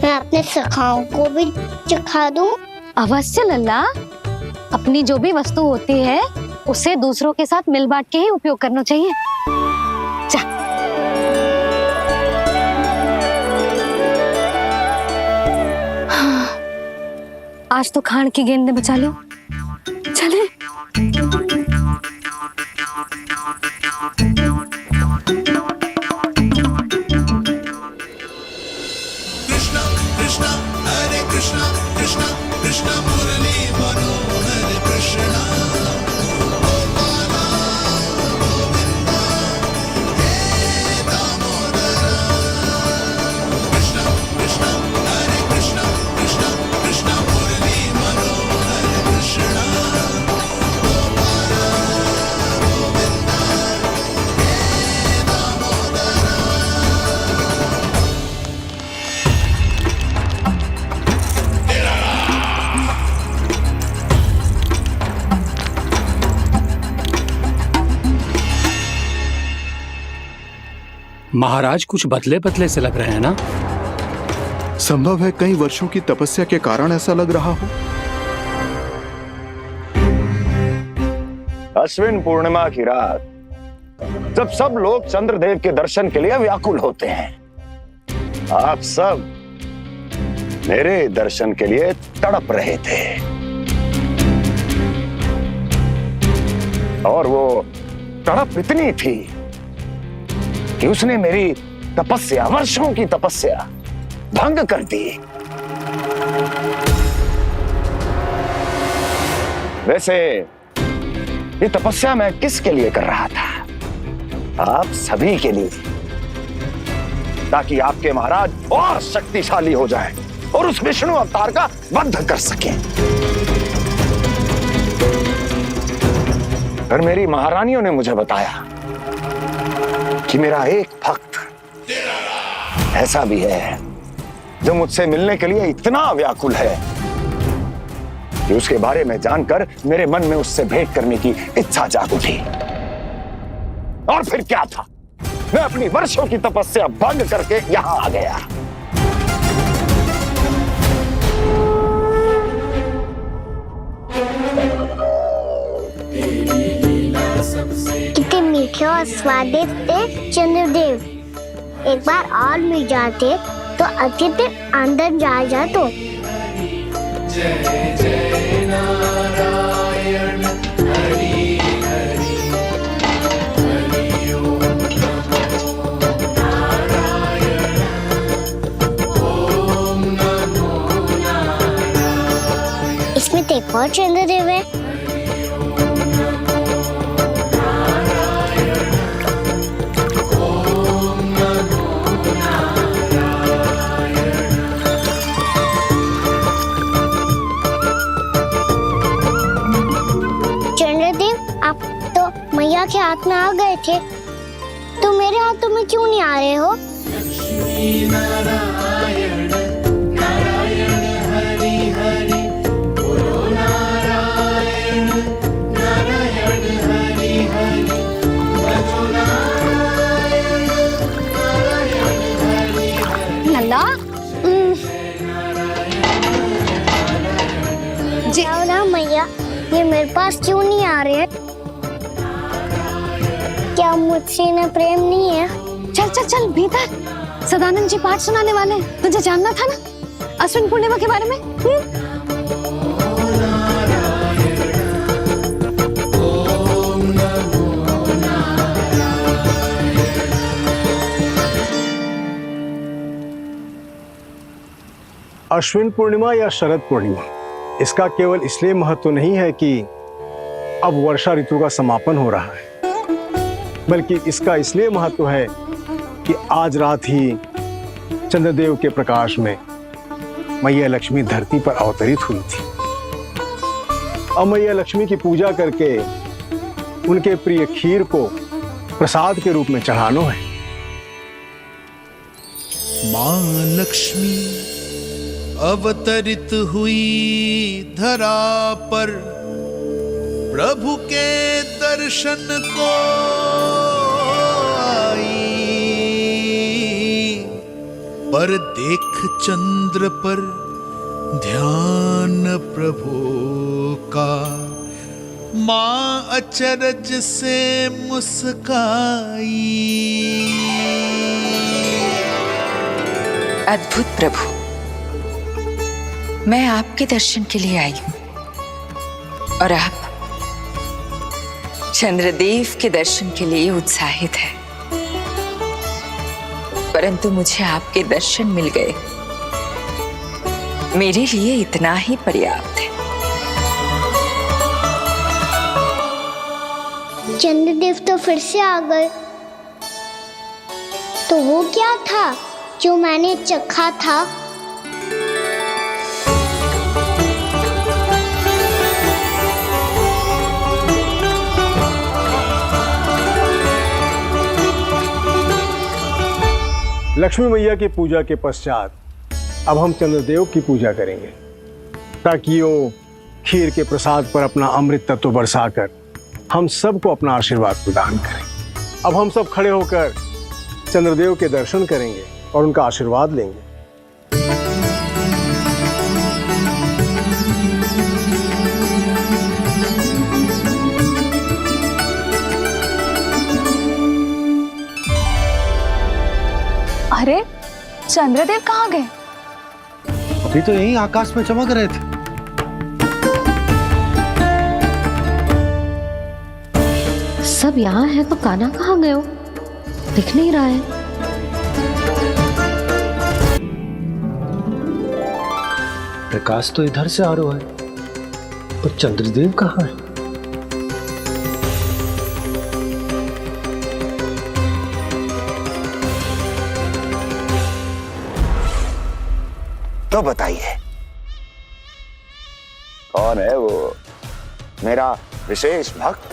मैं अपने सखाओं को भी चखा दूं? अवश्य लल्ला, अपनी जो भी वस्तु होती है उसे दूसरों के साथ मिल बांट के ही उपयोग करना चाहिए। जा। हाँ, आज तो खान की गेंद ने बचा लो। चले। महाराज कुछ बदले बदले से लग रहे हैं ना? संभव है कई वर्षों की तपस्या के कारण ऐसा लग रहा हो। अश्विन पूर्णिमा की रात जब सब लोग चंद्रदेव के दर्शन के लिए व्याकुल होते हैं, आप सब मेरे दर्शन के लिए तड़प रहे थे। और वो तड़प इतनी थी कि उसने मेरी तपस्या, वर्षों की तपस्या भंग कर दी। वैसे ये तपस्या मैं किसके लिए कर रहा था? आप सभी के लिए, ताकि आपके महाराज और शक्तिशाली हो जाएं और उस विष्णु अवतार का वध कर सकें। फिर मेरी महारानियों ने मुझे बताया कि मेरा एक भक्त ऐसा भी है जो मुझसे मिलने के लिए इतना व्याकुल है कि उसके बारे में जानकर मेरे मन में उससे भेंट करने की इच्छा जाग उठी। और फिर क्या था, मैं अपनी वर्षों की तपस्या भंग करके यहां आ गया। कितने मीठे और स्वादिष्ट थे चंद्रदेव। एक बार और मिल जाते तो अच्छे दिन अंदर जा तो। जय जय नारायण हरि हरि हरि ओम नमो नारायण ओम नमो नारायण। इसमें तो एक और चंद्रदेव है। मैया के हाथ में आ गए थे, तो मेरे हाथों में क्यों नहीं आ रहे हो? लक्ष्मी नारायण नारायण हरि हरि बोलो नारायण नारायण हरि हरि बोलो नारायण नारायण हरि हरि। लल्ला जी ना मैया, ये मेरे पास क्यों नहीं आ रहे हैं? क्या मुझसे इन्हें प्रेम नहीं है? चल चल चल भीतर, सदानंद जी पाठ सुनाने वाले हैं। तुझे जानना था ना अश्विन पूर्णिमा के बारे में? अश्विन पूर्णिमा या शरद पूर्णिमा, इसका केवल इसलिए महत्व नहीं है कि अब वर्षा ऋतु का समापन हो रहा है, बल्कि इसका इसलिए महत्व है कि आज रात ही चंद्रदेव के प्रकाश में मैया लक्ष्मी धरती पर अवतरित हुई थी। अब मैया लक्ष्मी की पूजा करके उनके प्रिय खीर को प्रसाद के रूप में चढ़ानो है। मां लक्ष्मी अवतरित हुई धरा पर, प्रभु के दर्शन को आई, पर देख चंद्र पर ध्यान प्रभु का, मां अचरज से मुस्काई। अद्भुत प्रभु, मैं आपके दर्शन के लिए आई हूं और आप चंद्रदेव के दर्शन के लिए उत्साहित है, परंतु मुझे आपके दर्शन मिल गए, मेरे लिए इतना ही पर्याप्त है। चंद्रदेव तो फिर से आ गए। तो वो क्या था जो मैंने चखा था? लक्ष्मी मैया की पूजा के पश्चात अब हम चंद्रदेव की पूजा करेंगे, ताकि वो खीर के प्रसाद पर अपना अमृत तत्व बरसाकर हम सबको अपना आशीर्वाद प्रदान करें। अब हम सब खड़े होकर चंद्रदेव के दर्शन करेंगे और उनका आशीर्वाद लेंगे। अरे चंद्रदेव कहाँ गए? अभी तो यही आकाश में चमक रहे थे। सब यहाँ है तो कान्हा कहाँ गए हो? दिख नहीं रहा है। प्रकाश तो इधर से आ रहा है, पर चंद्रदेव कहाँ है? तो बताइए कौन है वो मेरा विशेष भक्त?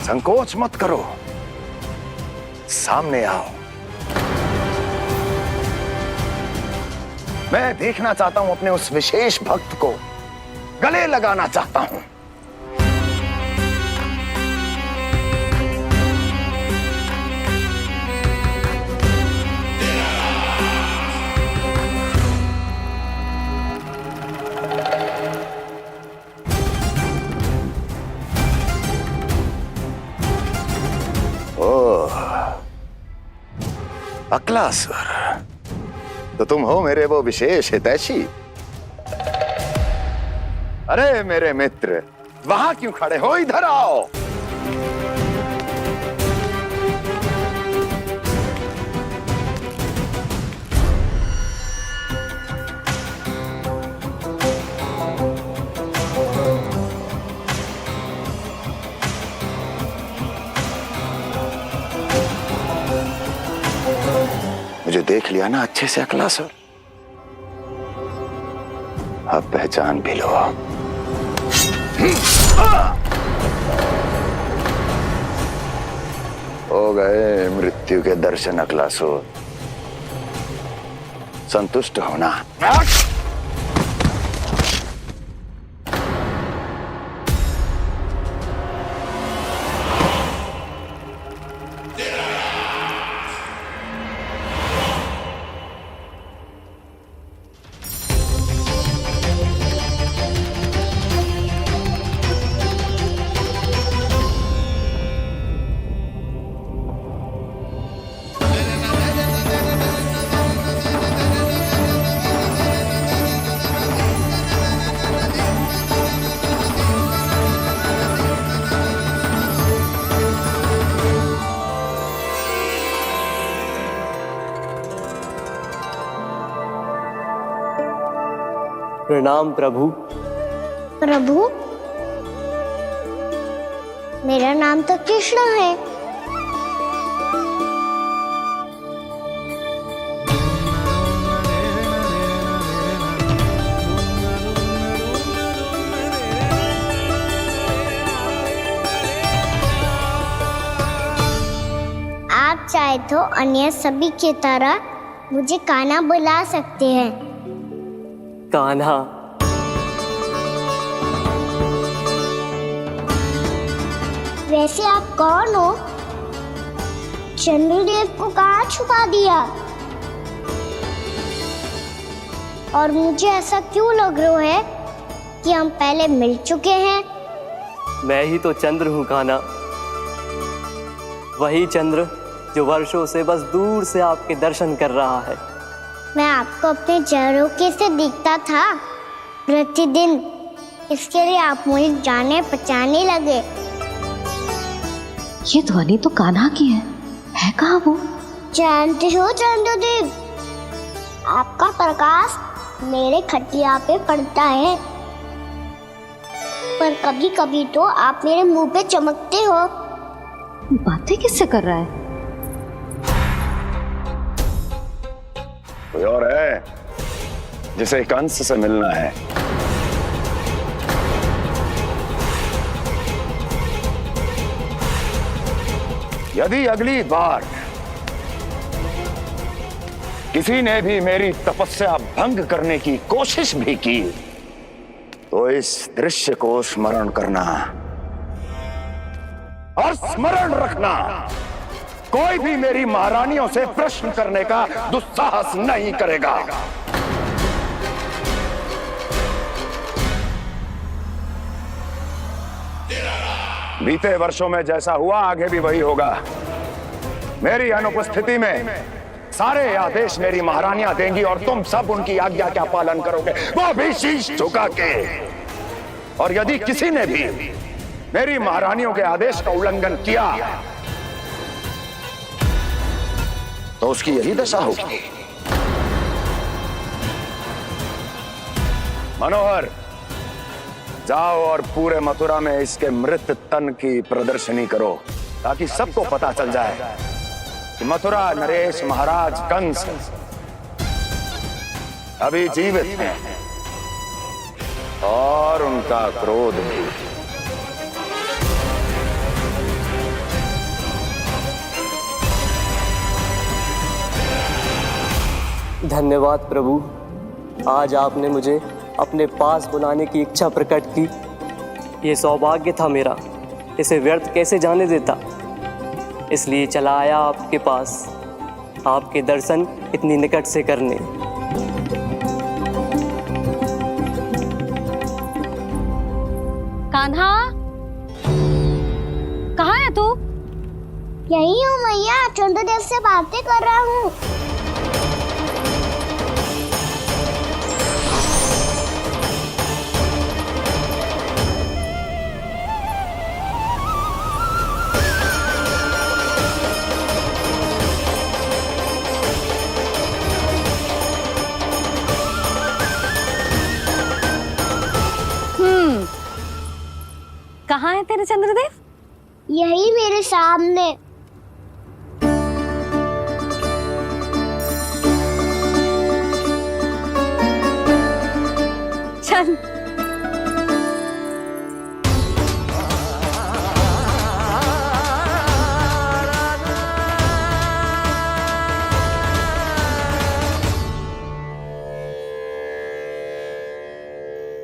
संकोच मत करो, सामने आओ। मैं देखना चाहता हूं अपने उस विशेष भक्त को, गले लगाना चाहता हूं। अक्लासुर, तो तुम हो मेरे वो विशेष हितैषी। अरे मेरे मित्र, वहां क्यों खड़े हो? इधर आओ। मुझे देख लिया ना अच्छे से अक्लासुर? अब पहचान भी लो। हो गए मृत्यु के दर्शन अक्लासुर, संतुष्ट होना। प्रणाम प्रभु। प्रभु, मेरा नाम तो कृष्ण है। आप चाहे तो अन्य सभी की तरह मुझे कान्हा बुला सकते हैं। कान्हा? वैसे आप कौन हो? चंद्रदेव को कहाँ छुपा दिया? और मुझे ऐसा क्यों लग रहा है कि हम पहले मिल चुके हैं? मैं ही तो चंद्र हूँ कान्हा, वही चंद्र जो वर्षों से बस दूर से आपके दर्शन कर रहा है। मैं आपको अपने झरोखे से दिखता था प्रतिदिन, इसके लिए आप मुझे जाने पहचाने लगे। ये ध्वनि तो कान्हा की है कहाँ वो? जानते हो चंद्रदेव, आपका प्रकाश मेरे खटिया पे पड़ता है, पर कभी कभी तो आप मेरे मुंह पे चमकते हो। बातें किससे कर रहा है? कोई और है जिसे कंस से मिलना है? यदि अगली बार किसी ने भी मेरी तपस्या भंग करने की कोशिश भी की तो इस दृश्य को स्मरण करना और स्मरण रखना, कोई भी मेरी महारानियों से प्रश्न करने का दुस्साहस नहीं करेगा। बीते वर्षों में जैसा हुआ आगे भी वही होगा। मेरी अनुपस्थिति में सारे आदेश मेरी महारानियां देंगी और तुम सब उनकी आज्ञा का पालन करोगे, वो भी शीश झुका के। और यदि किसी ने भी मेरी महारानियों के आदेश का उल्लंघन किया तो उसकी यही दशा होगी। मनोहर, जाओ और पूरे मथुरा में इसके मृत तन की प्रदर्शनी करो ताकि सबको पता चल जाए कि मथुरा नरेश महाराज कंस अभी जीवित हैं और उनका क्रोध भी। धन्यवाद प्रभु, आज आपने मुझे अपने पास बुलाने की इच्छा प्रकट की। ये सौभाग्य था मेरा, इसे व्यर्थ कैसे जाने देता। इसलिए चला आया आपके पास, आपके दर्शन इतनी निकट से करने। कान्हा, कहाँ है तू? यही हूँ मैया, चंद्रदेव से बातें कर रहा हूँ। कहाँ है तेरे चंद्रदेव? यही मेरे सामने। चल।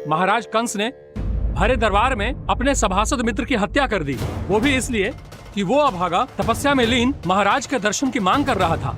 महाराज कंस ने भरे दरबार में अपने सभासद मित्र की हत्या कर दी, वो भी इसलिए कि वो अभागा तपस्या में लीन महाराज के दर्शन की मांग कर रहा था।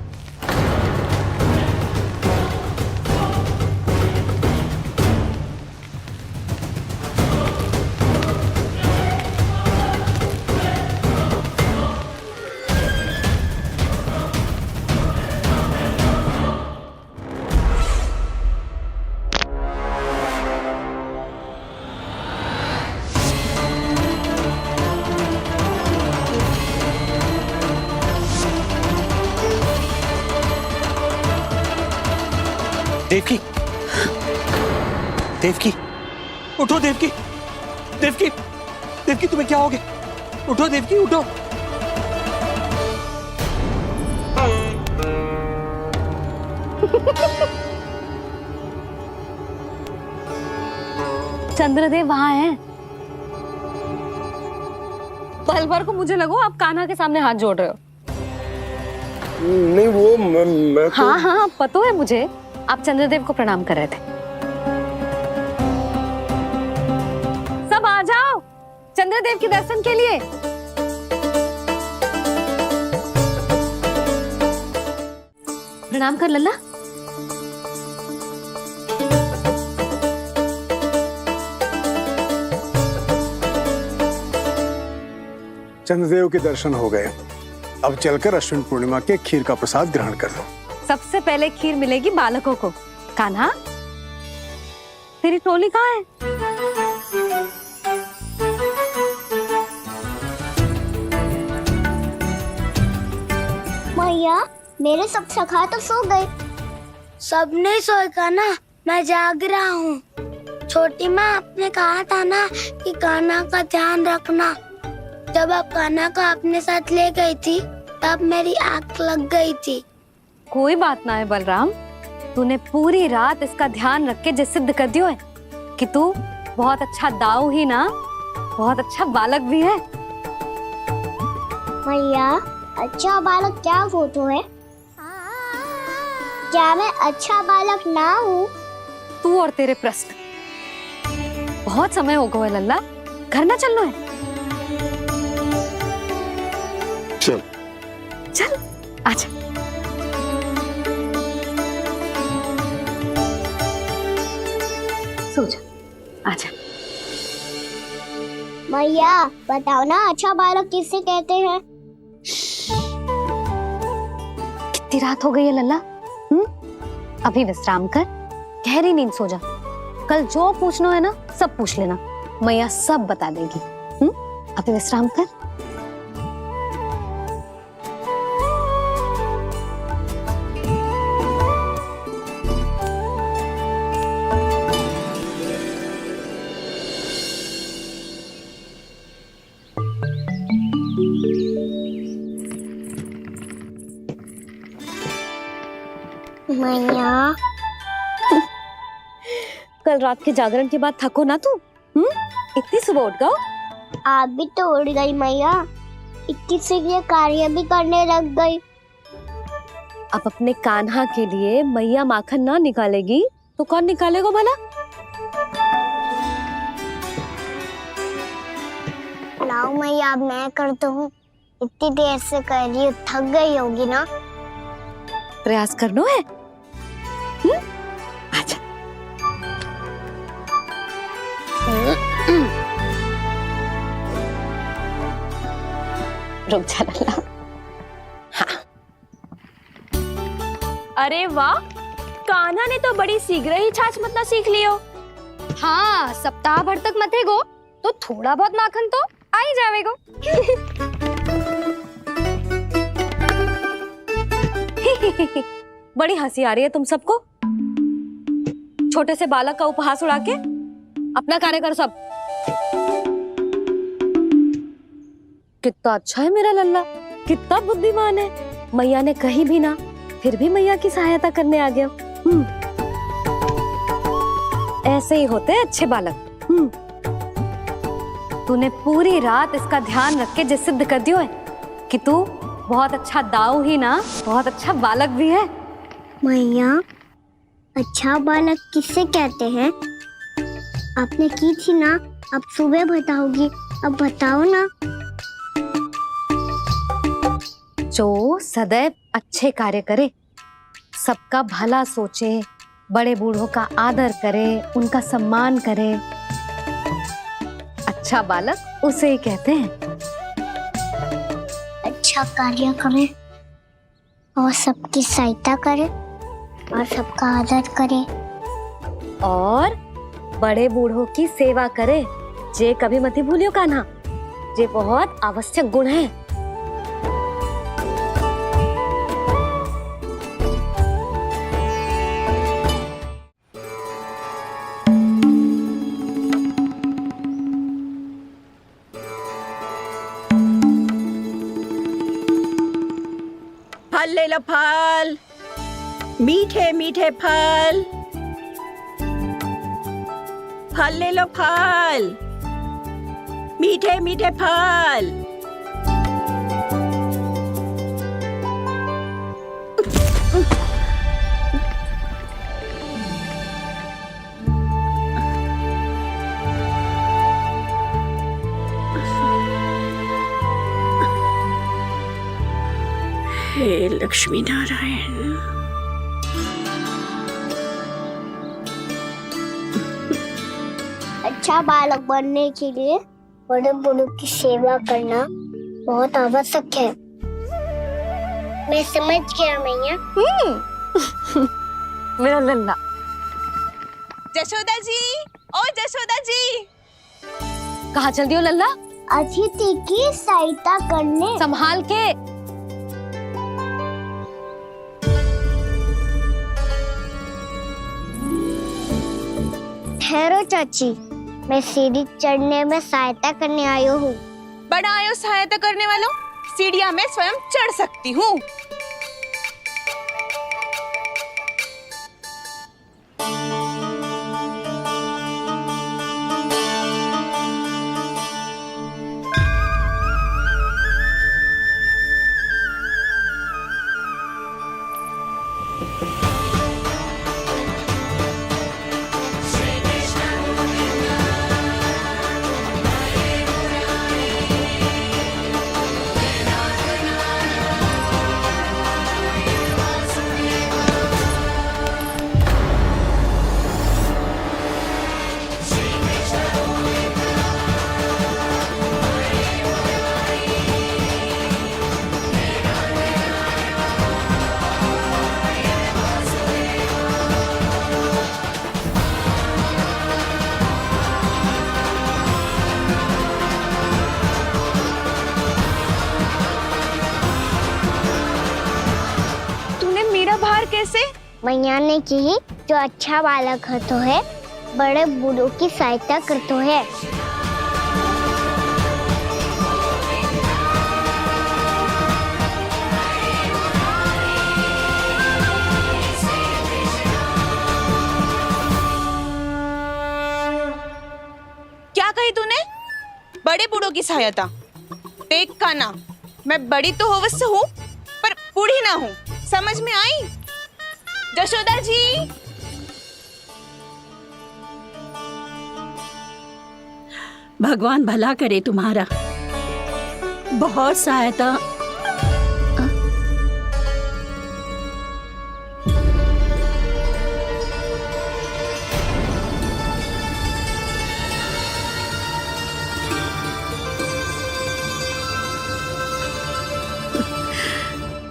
देवकी, उठो देवकी, देवकी, देवकी तुम्हें क्या हो गया? उठो देवकी, उठो। चंद्रदेव वहां हैं। पल भर को मुझे लगो आप कान्हा के सामने हाथ जोड़ रहे हो। नहीं वो मैं तो... हाँ हाँ पता है मुझे, आप चंद्रदेव को प्रणाम कर रहे थे। सब आ जाओ चंद्रदेव के दर्शन के लिए। प्रणाम कर लल्ला। चंद्रदेव के दर्शन हो गए, अब चलकर अश्विन पूर्णिमा के खीर का प्रसाद ग्रहण कर लो। सबसे पहले खीर मिलेगी बालकों को। कान्हा, तेरी टोली कहाँ है? मैया, मेरे सब सखा तो सो गए। सब नहीं सोए का ना, मैं जाग रहा हूँ। छोटी माँ, आपने कहा था ना कि कान्हा का ध्यान रखना। जब आप कान्हा को अपने साथ ले गई थी तब मेरी आंख लग गई थी। कोई बात ना है बलराम, तूने पूरी रात इसका ध्यान रख के जे सिद्ध कर दियो है कि तू बहुत अच्छा दाऊ ही ना, बहुत अच्छा बालक भी है। मैया, अच्छा बालक क्या फोटो है? क्या मैं अच्छा बालक ना हूँ? तू और तेरे प्रश्न। बहुत समय हो गया लल्ला, घर ना चलना है? चल चल आजा। सो जा, आजा। मैया, बताओ ना अच्छा बालक किसे कहते हैं? कितनी रात हो गई है लल्ला? अभी विश्राम कर, गहरी नींद सो जा। कल जो पूछना है ना सब पूछ लेना, मैया सब बता देगी। अभी विश्राम कर। मैया, कल रात के जागरण के बाद थको ना तू? इतनी सुबह उठ गओ? आप भी तो उड़ गई मैया, इतनी से ये कार्य भी करने लग गई। अब अपने कान्हा के लिए मैया माखन ना निकालेगी तो कौन निकालेगा भला? लाओ मैया, अब मैं करता हूँ। इतनी देर से कर रही हूँ, थक गई होगी ना? प्रयास करना है। आजा। रुक जा लल्ला। हाँ। अरे वाह, कान्हा ने तो बड़ी शीघ्र ही छाछ मतना सीख लियो। हाँ, सप्ताह भर तक मते गो तो थोड़ा बहुत माखन तो आ ही जावेगो। बड़ी हंसी आ रही है तुम सबको। छोटे से बालक का उपहास उड़ा के अपना कार्य करो सब। कितना अच्छा है मेरा लल्ला, कितना बुद्धिमान है। मैया ने कही भी ना, फिर भी मैया की सहायता करने आ गया। ऐसे ही होते हैं अच्छे बालक। तूने पूरी रात इसका ध्यान रख के जे सिद्ध कर दियो है कि तू बहुत अच्छा दाऊ ही ना, बहुत अच्छा बालक भी है। मैया, अच्छा बालक किसे कहते हैं? आपने की थी ना, अब सुबह बताओगी, अब बताओ ना। जो सदैव अच्छे कार्य करे, सबका भला सोचे, बड़े बूढ़ों का आदर करे, उनका सम्मान करे, अच्छा बालक उसे ही कहते हैं। अच्छा कार्य करे और सबकी सहायता करे और सबका आदर करे और बड़े बूढ़ों की सेवा करे, जे कभी मत भूलियो कान्हा, जे बहुत आवश्यक गुण है। फल ले लो, फल, मीठे मीठे फल, फल ले लो, फल, मीठे मीठे फल। हे लक्ष्मी नारायण। अच्छा बालक बनने के लिए बड़े बूढ़ों की सेवा करना बहुत आवश्यक है। मैं समझ गया मैया। मेरा लल्ला। जशोदा जी, ओ जशोदा जी, कहाँ चल दियो लल्ला? अतिथि की सहायता करने। संभाल के। ठहरो चाची, मैं सीढ़ी चढ़ने में सहायता करने आई हूँ। बड़ा आयो सहायता करने वालों, सीढ़ियाँ मैं स्वयं चढ़ सकती हूँ। कैसे? मैया ने की जो अच्छा बालक है तो है, बड़े बूढ़ों की सहायता करतो है। क्या कही तूने? बड़े बूढ़ों की सहायता? देख कान्हा, मैं बड़ी तो अवश्य हूँ पर बूढ़ी ना हूँ, समझ में आई? जशोदा जी, भगवान भला करे तुम्हारा, बहुत सहायता।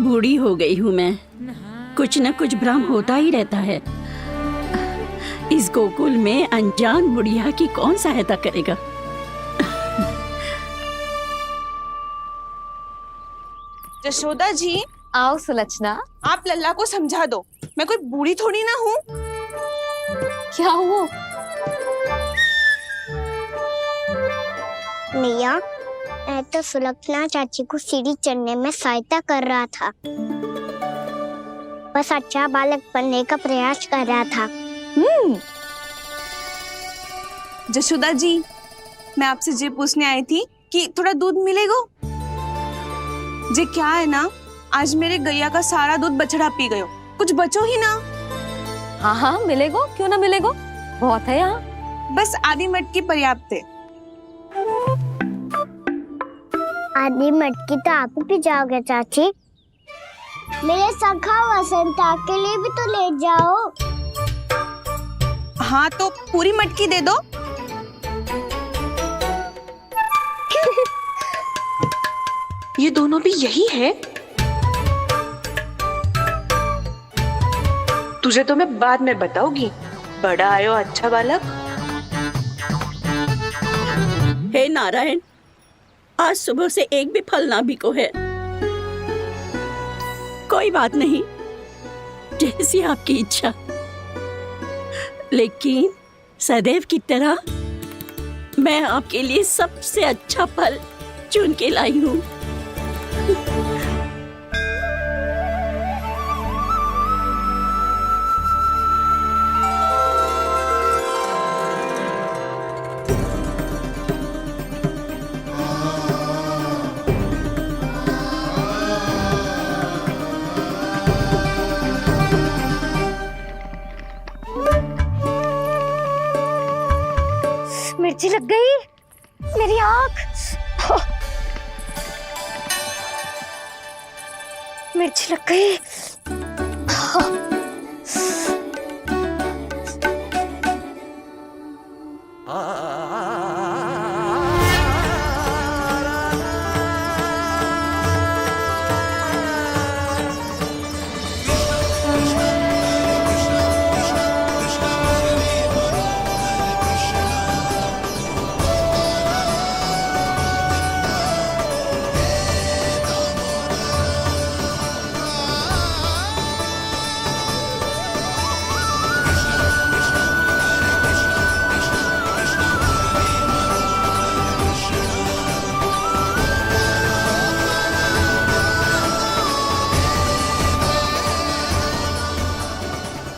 बूढ़ी हो गई हूँ मैं, कुछ न कुछ भ्रम होता ही रहता है। इस गोकुल में अनजान बुढ़िया की कौन सहायता करेगा? जशोदा जी, आओ सुलक्षणा। आप लल्ला को समझा दो, मैं कोई बूढ़ी थोड़ी ना हूँ। क्या हुआ? मैया, मैं तो सुलक्षणा चाची को सीढ़ी चढ़ने में सहायता कर रहा था, बस अच्छा बालक बनने का प्रयास कर रहा था। जशोदा जी, मैं आपसे ये पूछने आई थी कि थोड़ा दूध मिलेगा? जे क्या है ना, आज मेरे गैया का सारा दूध बछड़ा पी गयो, कुछ बचो ही ना। हाँ हाँ मिलेगो, क्यों ना मिलेगो, बहुत है यहाँ। बस आधी मटकी पर्याप्त है। आधी मटकी तो आप ही पी जाओगे चाची, मेरे सखा वसंता के लिए भी तो ले जाओ। हाँ तो पूरी मटकी दे दो। ये दोनों भी यही है? तुझे तो मैं बाद में बताऊंगी, बड़ा आयो अच्छा बालक। हे नारायण, आज सुबह से एक भी फल ना बिको है। कोई बात नहीं, जैसी आपकी इच्छा, लेकिन सदैव की तरह मैं आपके लिए सबसे अच्छा फल चुन के लाई हूँ। मिर्ची लग गई, मेरी आंख। मिर्ची लग गई।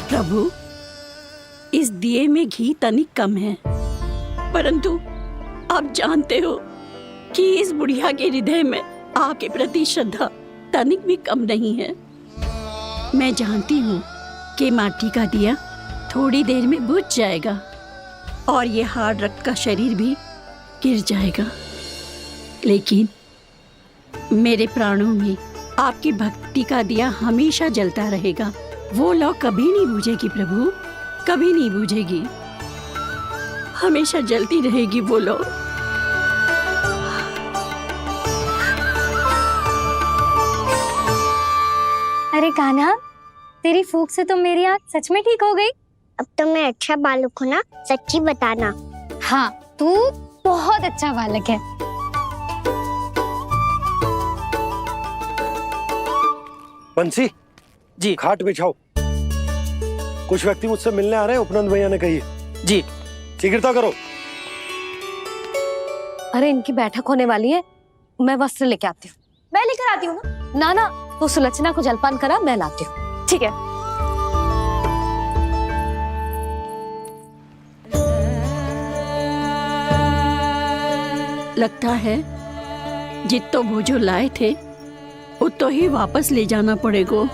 प्रभु, इस दिए में घी तनिक कम है, परंतु आप जानते हो कि इस बुढ़िया के हृदय में आपके प्रति श्रद्धा तनिक भी कम नहीं है। मैं जानती हूँ कि माटी का दिया थोड़ी देर में बुझ जाएगा और ये हार्ड रक्त का शरीर भी गिर जाएगा, लेकिन मेरे प्राणों में आपकी भक्ति का दिया हमेशा जलता रहेगा। वो लौ कभी नहीं बुझेगी प्रभु, कभी नहीं बुझेगी, हमेशा जलती रहेगी वो लौ। अरे कान्हा, तेरी फूंक से तो मेरी आंख सच में ठीक हो गई। अब तो मैं अच्छा बालक हूँ ना, सच्ची बताना। हाँ, तू बहुत अच्छा बालक है। बंसी जी, खाट बिछाओ। कुछ व्यक्ति मुझसे मिलने आ रहे हैं, उपनंद भैया ने कही। जी, शीघ्रता करो। अरे इनकी बैठक होने वाली है, मैं वस्त्र लेके आती हूँ। मैं लेकर आती हूँ ना। ना, तो सुलक्षणा को जलपान करा, मैं लाती हूँ। ठीक है। लगता है जितो भोजो लाए थे उतो ही वापस ले जाना पड़ेगा।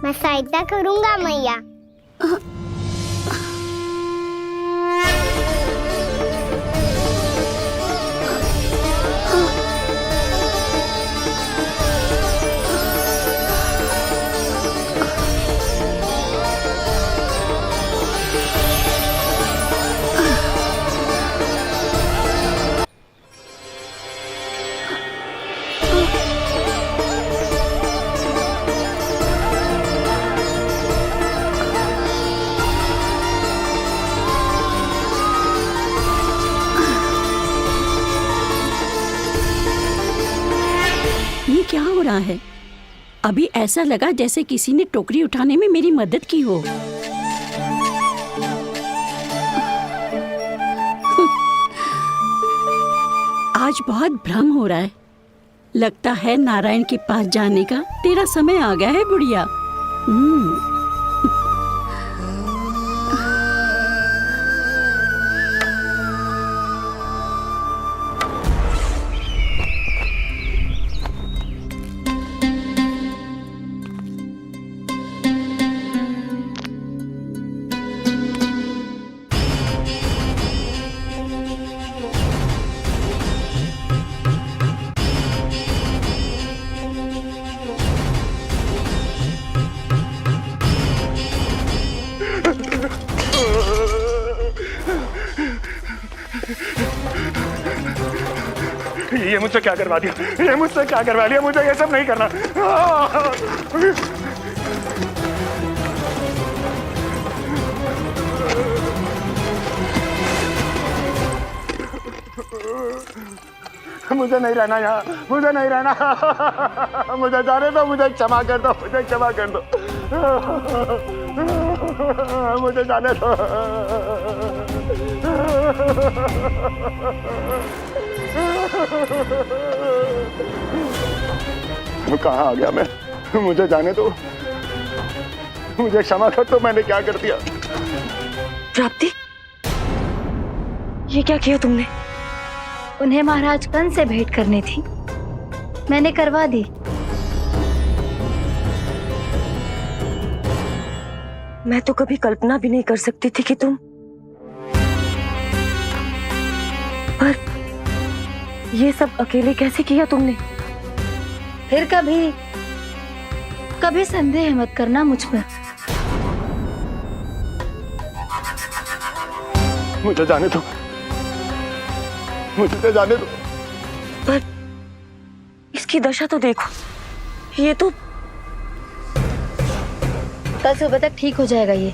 मैं सहायता करूंगा मैया। क्या हो रहा है? अभी ऐसा लगा जैसे किसी ने टोकरी उठाने में मेरी मदद की हो। आज बहुत भ्रम हो रहा है। लगता है नारायण के पास जाने का तेरा समय आ गया है बुढ़िया। ये मुझसे क्या करवा दिया? ये मुझसे क्या करवा लिया? मुझे ये सब नहीं करना। मुझे नहीं रहना यहाँ, मुझे नहीं रहना। मुझे जाने दो, मुझे क्षमा कर दो, मुझे क्षमा कर दो, मुझे जाने दो। कहाँ आ गया मैं? मुझे जाने दो, मुझे क्षमा कर दो। मैंने क्या कर दिया? प्राप्ति, ये क्या किया तुमने? उन्हें महाराज कंस से भेंट करनी थी, मैंने करवा दी। मैं तो कभी कल्पना भी नहीं कर सकती थी कि तुम, पर ये सब अकेले कैसे किया तुमने? फिर कभी संदेह मत करना मुझ पर। मुझे जाने दो, मुझे जाने दो। पर इसकी दशा तो देखो, ये तो कल सुबह तक ठीक हो जाएगा ये।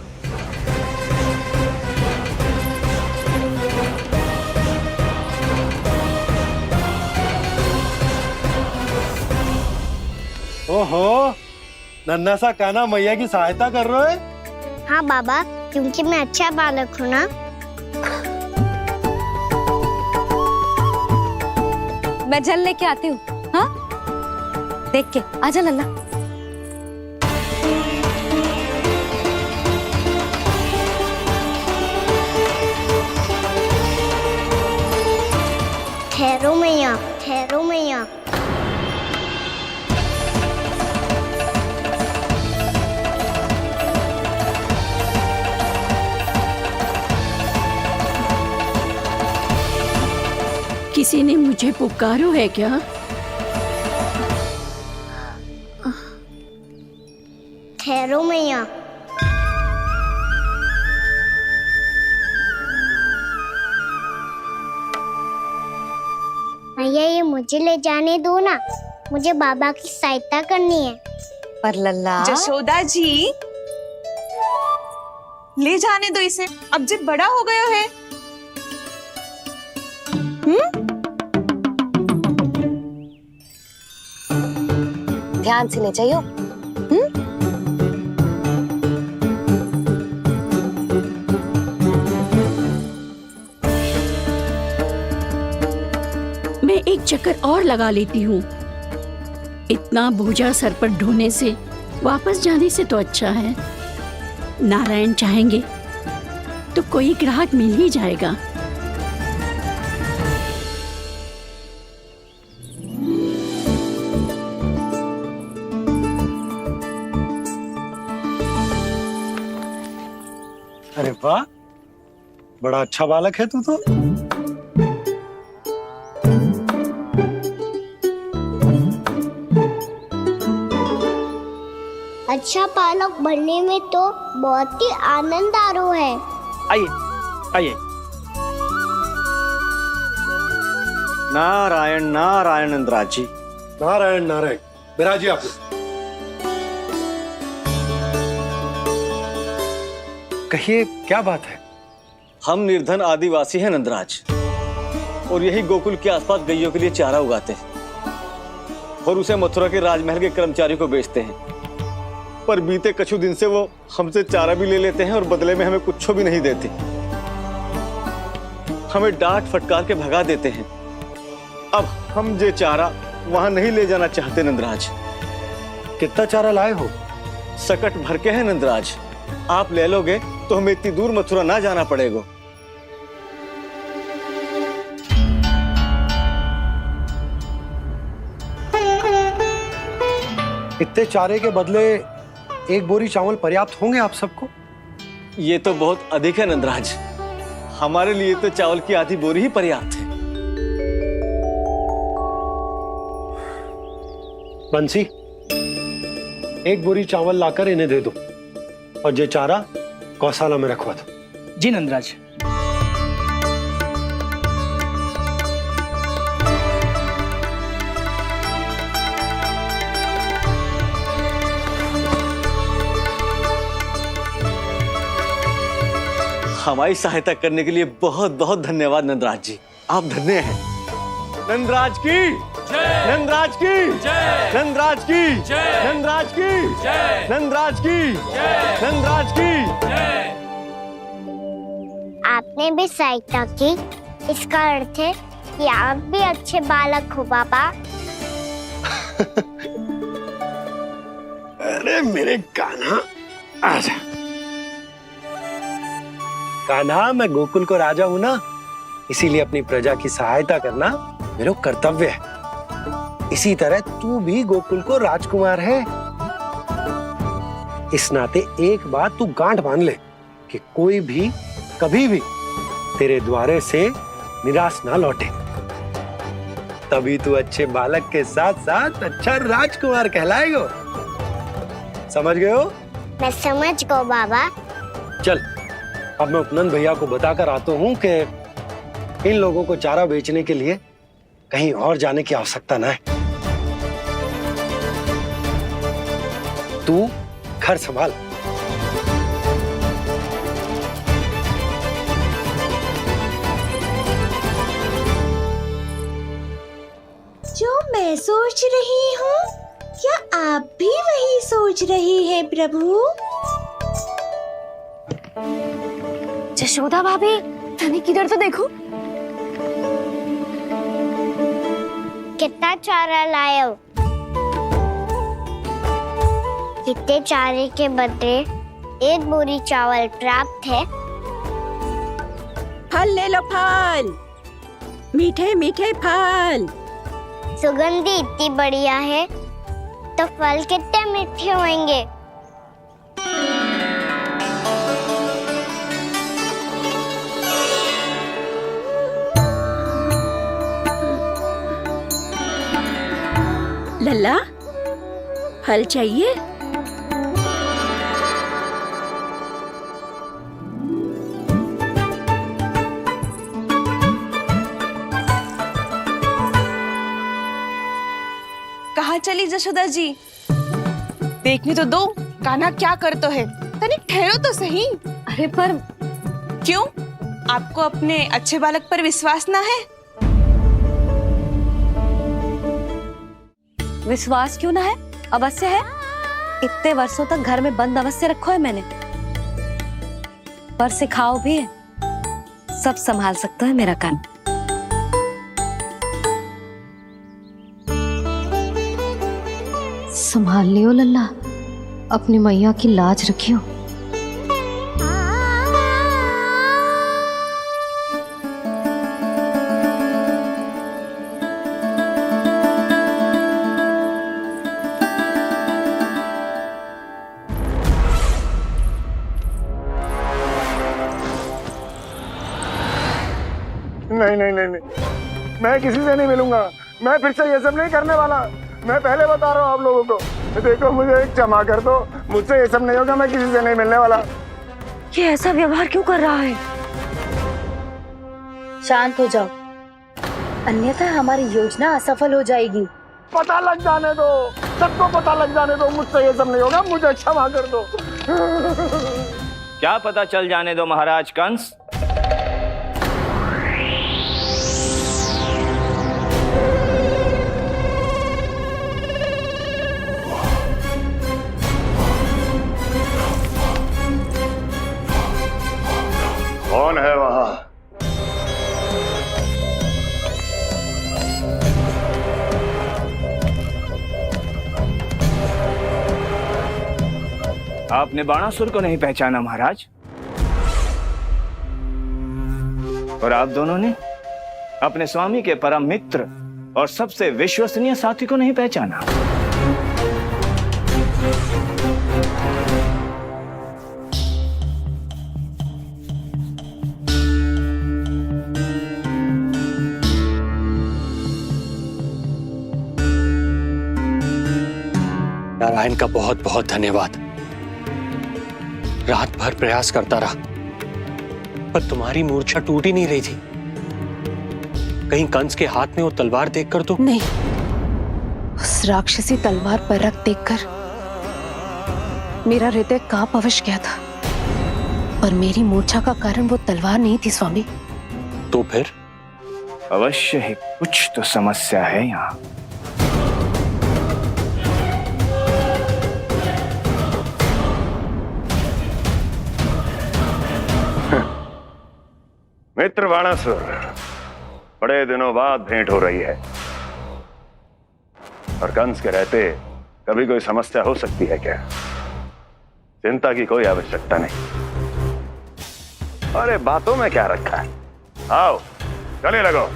ओहो, नन्हा सा कान्हा मैया की सहायता कर रहे हो? हाँ बाबा, क्योंकि मैं अच्छा बालक हूँ ना। मैं जल लेके आती हूँ। हाँ, देख के आजा लल्ला। ठहरो मैया, ठहरो मैया। किसी ने मुझे पुकारो है क्या? ठहरो मैया। मैया ये मुझे ले जाने दो ना, मुझे बाबा की सहायता करनी है। पर लल्ला, जशोदा जी, ले जाने दो इसे, अब जब बड़ा हो गया है। ध्यान से ले जाइयो। मैं एक चक्कर और लगा लेती हूँ। इतना बोझा सर पर ढोने से वापस जाने से तो अच्छा है। नारायण चाहेंगे तो कोई ग्राहक मिल ही जाएगा। अरे वाह, बड़ा अच्छा बालक है तू तो। अच्छा बालक बनने में तो बहुत ही आनंद आ रहा है। आइए आइए। नारायण नारायण नंदराज जी। नारायण नारायण। बिराजिए आप। कहिए क्या बात है? हम निर्धन आदिवासी हैं नंदराज, और यही गोकुल के आसपास गैयों के लिए चारा उगाते हैं और उसे मथुरा के राजमहल के कर्मचारियों को बेचते हैं। पर बीते कुछ दिन से वो हमसे चारा भी ले लेते हैं और बदले में हमें कुछ भी नहीं देते। हमें डांट फटकार के भगा देते हैं। अब हम ये चारा वहां नहीं ले जाना चाहते नंदराज। कितना चारा लाए हो? सकट भर के है नंदराज। आप ले लोगे तो हमें इतनी दूर मथुरा ना जाना पड़ेगा। इतने चारे के बदले एक बोरी चावल पर्याप्त होंगे आप सबको? ये तो बहुत अधिक है नंदराज। हमारे लिए तो चावल की आधी बोरी ही पर्याप्त है। बंसी, एक बोरी चावल लाकर इन्हें दे दो और ये चारा गौशाला में रखवा दो। जी नंदराज। हमारी सहायता करने के लिए बहुत बहुत धन्यवाद नंदराज जी। आप धन्य हैं। नंदराज की जय, नंदराज की जय, नंदराज की जय, नंदराज की जय, नंदराज की जय, नंदराज की जय। आपने भी सहायता की, इसका अर्थ है कि आप भी अच्छे बालक हो बाबा। अरे मेरे कान्हा, आजा। कान्हा, मैं गोकुल को राजा हूं ना, इसीलिए अपनी प्रजा की सहायता करना मेरा कर्तव्य है। इसी तरह तू भी गोकुल को राजकुमार है। इस नाते एक बात तू गांठ बांध ले कि कोई भी कभी भी तेरे द्वारे से निराश ना लौटे। तभी तू अच्छे बालक के साथ साथ अच्छा राजकुमार कहलाएगा। समझ गए हो? मैं समझ गया बाबा। चल अब मैं उपनंद भैया को बताकर आता हूँ कि इन लोगों को चारा बेचने के लिए कहीं और जाने की आवश्यकता ना है। तू घर संभाल। जो मैं सोच रही हूँ, क्या आप भी वही सोच रही हैं प्रभु? यशोदा भाभी, तनिक इधर तो देखो। कितना चारा लाए हो? कितने चारे के बदले 1 बोरी चावल प्राप्त है। फल ले लो, फल, मीठे मीठे फल। सुगंधी इतनी बढ़िया है तो फल कितने मीठे होंगे। लल्ला, फल चाहिए? कहाँ चली जशोदा जी? देखने तो दो, कान्हा क्या करते है। तनिक ठहरो तो सही। अरे पर क्यों? आपको अपने अच्छे बालक पर विश्वास ना है? विश्वास क्यों ना है? अवश्य है। इतने वर्षों तक घर में बंद अवश्य रखो है मैंने, पर सिखाओ भी है। सब संभाल सकता है मेरा कान। संभाल लियो लल्ला, अपनी मैया की लाज रखियो। नहीं नहीं नहीं नहीं, मैं किसी से नहीं मिलूंगा। मैं फिर से ये सब नहीं करने वाला। मैं पहले बता रहा हूँ आप लोगों को। देखो मुझे एक क्षमा कर दो, मुझसे ये सब नहीं होगा। मैं किसी से नहीं मिलने वाला। ये ऐसा व्यवहार क्यों कर रहा है? शांत हो जाओ, अन्यथा हमारी योजना असफल हो जाएगी। पता लग जाने दो, सबको पता लग जाने दो। मुझसे ये सब नहीं होगा, मुझे क्षमा कर दो। क्या पता चल जाने दो महाराज कंस? कौन है वहां? आपने बाणासुर को नहीं पहचाना महाराज, और आप दोनों ने अपने स्वामी के परम मित्र और सबसे विश्वसनीय साथी को नहीं पहचाना। नारायण का बहुत बहुत धन्यवाद। रात भर प्रयास करता रहा, पर तुम्हारी मूर्छा टूट ही नहीं रही थी। कहीं कंस के हाथ में वो तलवार देखकर तो नहीं, उस राक्षसी तलवार पर रख देखकर मेरा हृदय कांप अवश्य गया था, पर मेरी मूर्छा का कारण वो तलवार नहीं थी स्वामी। तो फिर? अवश्य ही कुछ तो समस्या है यहाँ। मित्र बाणासुर, बड़े दिनों बाद भेंट हो रही है, और कंस के रहते कभी कोई समस्या हो सकती है क्या? चिंता की कोई आवश्यकता नहीं। अरे बातों में क्या रखा है? आओ गले लगाओ।